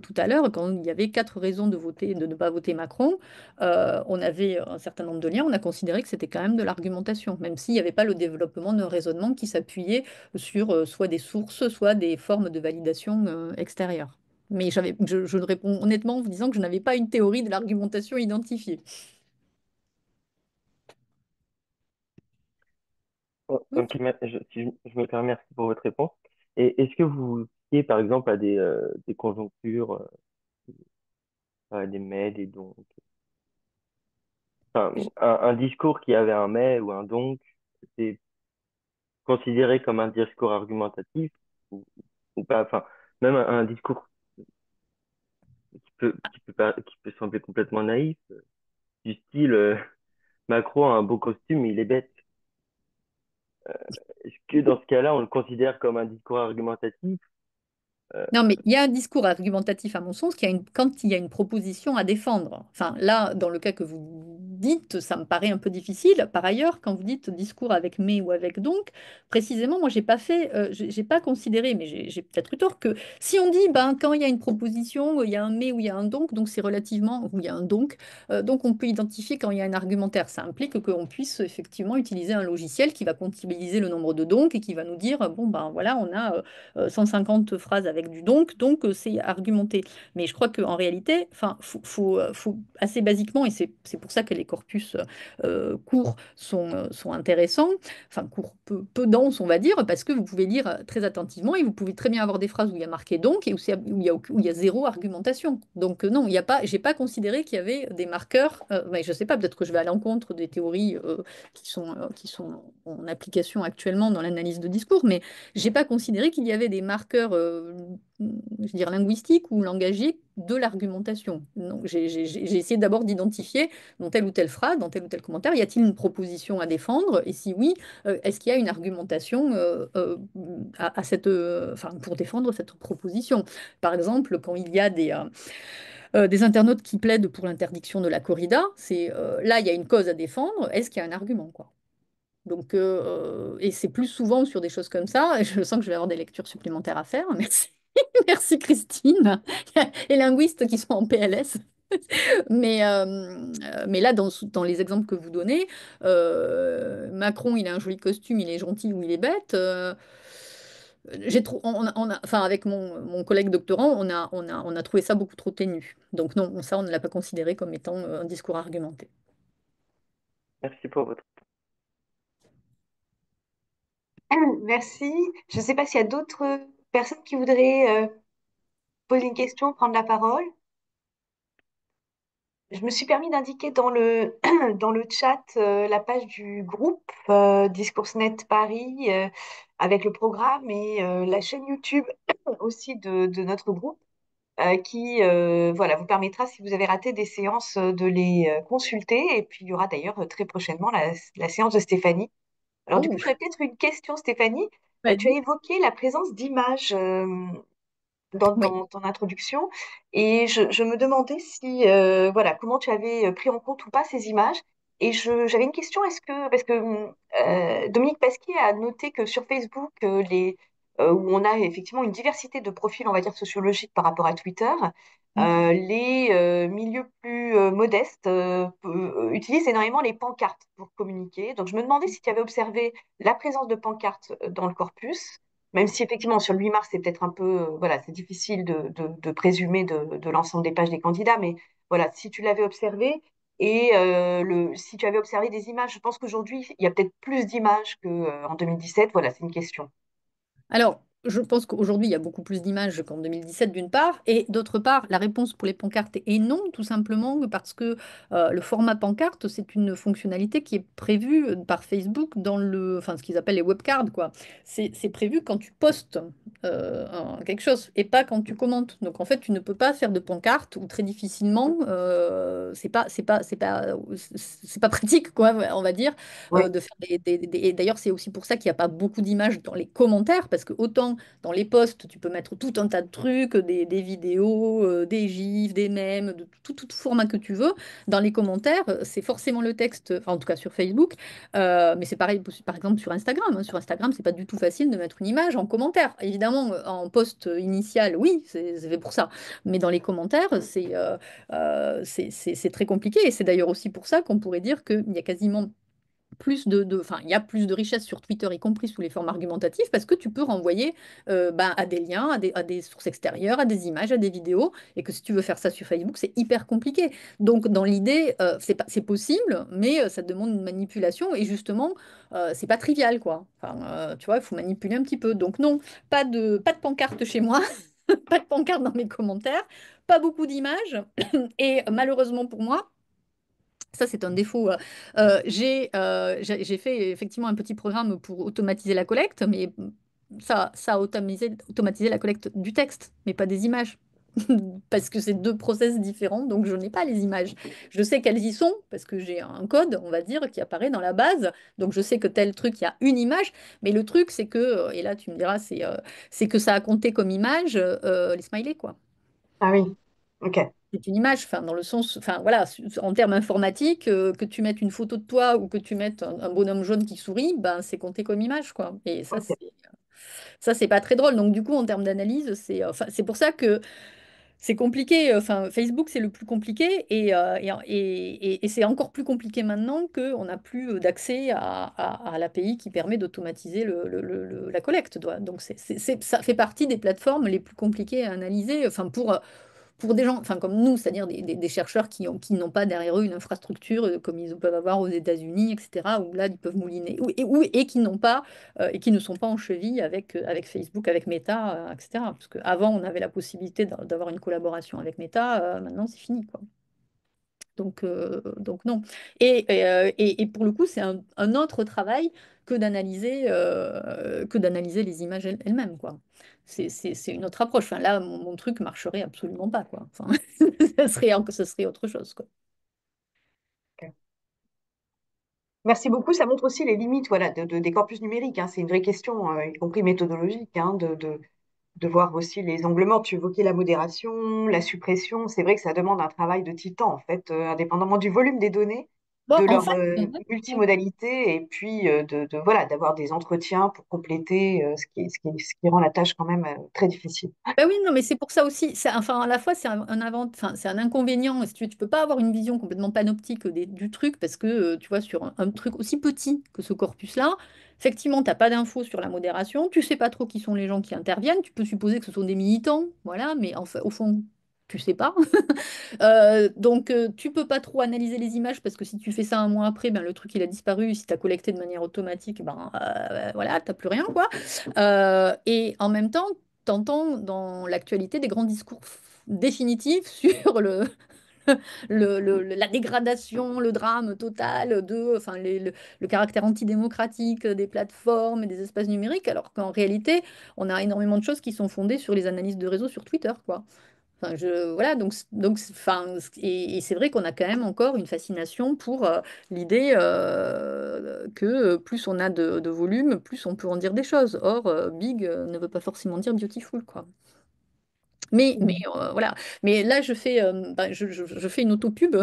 tout à l'heure, quand il y avait quatre raisons de voter, de ne pas voter Macron, on avait un certain nombre de liens, on a considéré que c'était quand même de l'argumentation, même s'il n'y avait pas le développement d'un raisonnement qui s'appuyait sur soit des sources, soit des formes de validation extérieures. Mais je ne réponds honnêtement en vous disant que je n'avais pas une théorie de l'argumentation identifiée. Ok, si je me permets, merci pour votre réponse. Et est-ce que vous vous fiez, par exemple, à des conjonctures, à des mais, des donc? Enfin, un discours qui avait un mais ou un donc, c'est considéré comme un discours argumentatif ou, ou pas? Enfin, même un discours qui peut sembler complètement naïf, du style Macron a un beau costume, mais il est bête. Est-ce que dans ce cas-là, on le considère comme un discours argumentatif? Euh, Non, mais il y a un discours argumentatif, à mon sens, quand il y a une proposition à défendre. Enfin, là, dans le cas que vous dites, ça me paraît un peu difficile. Par ailleurs, quand vous dites discours avec mais ou avec donc, précisément, moi, j'ai pas fait, j'ai pas considéré, mais j'ai peut-être eu tort, que si on dit, ben, quand il y a une proposition, il y a un mais ou il y a un donc c'est relativement, ou il y a un donc on peut identifier quand il y a un argumentaire. Ça implique qu'on puisse effectivement utiliser un logiciel qui va comptabiliser le nombre de donc et qui va nous dire, bon, ben voilà, on a 150 phrases avec du donc c'est argumenté. Mais je crois qu'en réalité, enfin, faut assez basiquement, et c'est pour ça que les corpus courts sont intéressants, enfin courts, peu denses, on va dire, parce que vous pouvez lire très attentivement et vous pouvez très bien avoir des phrases où il y a marqué donc et où il y a zéro argumentation. Donc non, il y a pas, j'ai pas considéré qu'il y avait des marqueurs, mais je sais pas, peut-être que je vais à l'encontre des théories qui sont en application actuellement dans l'analyse de discours, mais j'ai pas considéré qu'il y avait des marqueurs, je veux dire, linguistiques ou langagiers de l'argumentation. Donc, j'ai essayé d'abord d'identifier dans telle ou telle phrase, dans tel ou tel commentaire, y a-t-il une proposition à défendre? Et si oui, est-ce qu'il y a une argumentation à cette, enfin, pour défendre cette proposition? Par exemple, quand il y a des internautes qui plaident pour l'interdiction de la corrida, c'est là, il y a une cause à défendre. Est-ce qu'il y a un argument, quoi? Donc, et c'est plus souvent sur des choses comme ça. Et je sens que je vais avoir des lectures supplémentaires à faire. Merci, merci Christine. Et linguistes qui sont en PLS. Mais là, dans les exemples que vous donnez, Macron, il a un joli costume, il est gentil ou il est bête. Enfin, avec mon collègue doctorant, on a trouvé ça beaucoup trop ténu. Donc non, ça, on ne l'a pas considéré comme étant un discours argumenté. Merci pour votre. Merci. Je ne sais pas s'il y a d'autres personnes qui voudraient poser une question, prendre la parole. Je me suis permis d'indiquer dans dans le chat la page du groupe DiscoursNet Paris avec le programme et la chaîne YouTube aussi de notre groupe qui voilà, vous permettra, si vous avez raté des séances, de les consulter. Et puis, il y aura d'ailleurs très prochainement la séance de Stéphanie. Alors, du coup, Oh, j'aurais peut-être une question, Stéphanie. Tu as vas-y. évoqué la présence d'images Oui. dans ton introduction. Et je me demandais si, voilà, comment tu avais pris en compte ou pas ces images. Et j'avais une question, parce que Dominique Pasquier a noté que sur Facebook, où on a effectivement une diversité de profils, on va dire, sociologiques par rapport à Twitter, les milieux plus modestes utilisent énormément les pancartes pour communiquer. Donc, je me demandais si tu avais observé la présence de pancartes dans le corpus, même si effectivement sur le 8 mars, c'est peut-être un peu, voilà, c'est difficile de présumer de l'ensemble des pages des candidats, mais voilà, si tu l'avais observé et si tu avais observé des images, je pense qu'aujourd'hui, il y a peut-être plus d'images qu'en 2017. Voilà, c'est une question. Alors, je pense qu'aujourd'hui, il y a beaucoup plus d'images qu'en 2017, d'une part, et d'autre part, la réponse pour les pancartes est non, tout simplement parce que le format pancarte, c'est une fonctionnalité qui est prévue par Facebook dans enfin, ce qu'ils appellent les webcards, quoi. C'est prévu quand tu postes quelque chose et pas quand tu commentes. Donc, en fait, tu ne peux pas faire de pancarte ou très difficilement, c'est pas pratique, quoi, on va dire Oui, de faire et d'ailleurs, c'est aussi pour ça qu'il n'y a pas beaucoup d'images dans les commentaires, parce que autant dans les posts, tu peux mettre tout un tas de trucs, des vidéos, des gifs, des mèmes, de tout format que tu veux. Dans les commentaires, c'est forcément le texte, enfin, en tout cas sur Facebook, mais c'est pareil, par exemple, sur Instagram, hein. Sur Instagram, c'est pas du tout facile de mettre une image en commentaire. Évidemment, en post initial, oui, c'est fait pour ça. Mais dans les commentaires, c'est très compliqué. Et c'est d'ailleurs aussi pour ça qu'on pourrait dire qu'il y a quasiment enfin, il y a plus de richesse sur Twitter, y compris sous les formes argumentatives, parce que tu peux renvoyer à des liens, à des sources extérieures, à des images, à des vidéos, et que si tu veux faire ça sur Facebook, c'est hyper compliqué. Donc, dans l'idée, c'est possible, mais ça demande une manipulation, et justement, c'est pas trivial, quoi. Enfin, tu vois, il faut manipuler un petit peu. Donc, non, pas de pancarte chez moi, pas de pancarte dans mes commentaires, pas beaucoup d'images, et malheureusement pour moi, ça, c'est un défaut. J'ai fait effectivement un petit programme pour automatiser la collecte, mais ça a automatisé la collecte du texte, mais pas des images. Parce que c'est deux process différents, donc je n'ai pas les images. Je sais qu'elles y sont, parce que j'ai un code, on va dire, qui apparaît dans la base. Donc je sais que tel truc, il y a une image. Mais le truc, c'est que, et là tu me diras, c'est que ça a compté comme image les smileys, quoi. ah oui, ok, C'est une image, enfin, dans le sens, enfin voilà, en termes informatiques, que tu mettes une photo de toi ou que tu mettes un bonhomme jaune qui sourit, ben c'est compté comme image, quoi. Et ok. ça c'est pas très drôle. Donc du coup, en termes d'analyse, enfin, c'est pour ça que c'est compliqué. Enfin, Facebook c'est le plus compliqué et c'est encore plus compliqué maintenant qu'on n'a plus d'accès à l'API qui permet d'automatiser la collecte. Donc ça fait partie des plateformes les plus compliquées à analyser. Enfin pour des gens, enfin comme nous, c'est-à-dire des chercheurs qui n'ont pas derrière eux une infrastructure comme ils peuvent avoir aux États-Unis, etc., où là ils peuvent mouliner, et qui n'ont pas et qui ne sont pas en cheville avec Facebook, avec Meta, etc. Parce qu'avant on avait la possibilité d'avoir une collaboration avec Meta, maintenant c'est fini, quoi. Donc non. Et pour le coup, c'est un autre travail que d'analyser les images elles-mêmes, quoi. C'est une autre approche. Enfin, là, mon truc marcherait absolument pas, quoi. Enfin, ce serait autre chose, quoi. Ok. Merci beaucoup. Ça montre aussi les limites, voilà, des corpus numériques, hein. C'est une vraie question, y compris méthodologique, hein, de voir aussi les angles morts. Tu évoquais la modération, la suppression. C'est vrai que ça demande un travail de titan, en fait, indépendamment du volume des données. Bon, de en leur fait, multimodalité et puis voilà, d'avoir des entretiens pour compléter ce qui rend la tâche quand même très difficile. ben oui, non, mais c'est pour ça aussi. Enfin, à la fois, c'est enfin, c'est un inconvénient. Si tu peux pas avoir une vision complètement panoptique du truc parce que, tu vois, sur un truc aussi petit que ce corpus-là, effectivement, tu n'as pas d'infos sur la modération. Tu sais pas trop qui sont les gens qui interviennent. Tu peux supposer que ce sont des militants, voilà, mais au fond, tu sais pas. Donc, tu peux pas trop analyser les images parce que si tu fais ça un mois après, ben, le truc il a disparu. Si tu as collecté de manière automatique, ben, voilà, t'as plus rien, quoi. Et en même temps, t'entends dans l'actualité des grands discours définitifs sur la dégradation, le drame total enfin, le caractère antidémocratique des plateformes et des espaces numériques, alors qu'en réalité, on a énormément de choses qui sont fondées sur les analyses de réseau sur Twitter, quoi. Enfin, voilà, enfin, et c'est vrai qu'on a quand même encore une fascination pour l'idée que plus on a de volume, plus on peut en dire des choses. Or, big ne veut pas forcément dire beautiful, quoi. Voilà. Mais là, je fais une auto-pub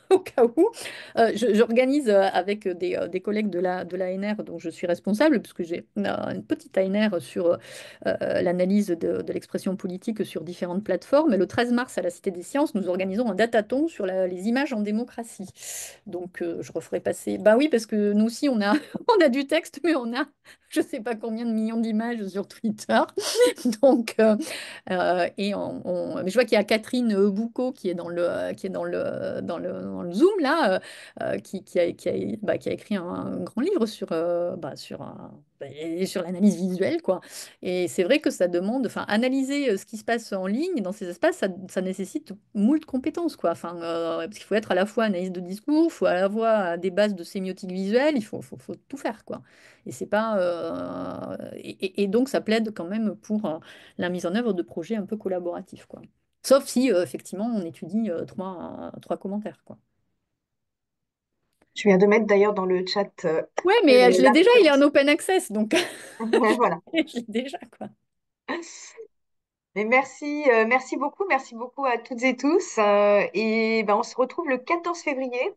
au cas où. J'organise avec des collègues de l'ANR dont je suis responsable, puisque j'ai une petite ANR sur l'analyse de l'expression politique sur différentes plateformes. Et le 13 mars, à la Cité des Sciences, nous organisons un datathon sur les images en démocratie. Donc, je referai passer. Ben oui, parce que nous aussi, on a du texte, mais on a je ne sais pas combien de millions d'images sur Twitter. Donc, mais je vois qu'il y a Catherine Boucaud qui est dans le Zoom là, qui a écrit un grand livre sur l'analyse visuelle, quoi. Et c'est vrai que ça demande, enfin, analyser ce qui se passe en ligne dans ces espaces, ça nécessite moult compétences, quoi. Enfin, parce qu'il faut être à la fois analyste de discours, il faut à la fois des bases de sémiotique visuelle, il faut tout faire, quoi. Et c'est pas, et donc ça plaide quand même pour la mise en œuvre de projets un peu collaboratifs, quoi. Sauf si, effectivement, on étudie trois commentaires, quoi. Je viens de mettre d'ailleurs dans le chat Ouais, mais je l'ai la déjà, il est en référence. open access, donc Voilà. je l'ai déjà, quoi. Mais merci beaucoup à toutes et tous. Et ben, on se retrouve le 14 février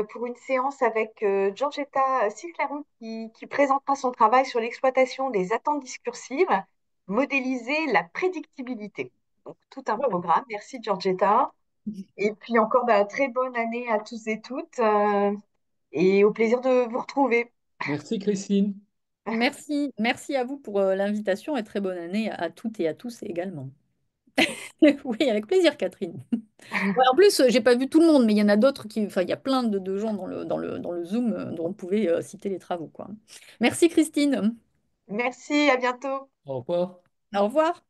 pour une séance avec Giorgetta Ciclarou qui présentera son travail sur l'exploitation des attentes discursives, modéliser la prédictibilité. Donc, tout un Ouais. programme. Merci Giorgetta. Et puis encore très bonne année à tous et toutes et au plaisir de vous retrouver. Merci Christine. Merci à vous pour l'invitation et très bonne année à toutes et à tous également. Oui, avec plaisir, Catherine. Ouais, en plus, j'ai pas vu tout le monde, mais il y en a d'autres enfin, il y a plein de gens dans le Zoom dont on pouvait citer les travaux, quoi. Merci, Christine. Merci, à bientôt. Au revoir. Au revoir.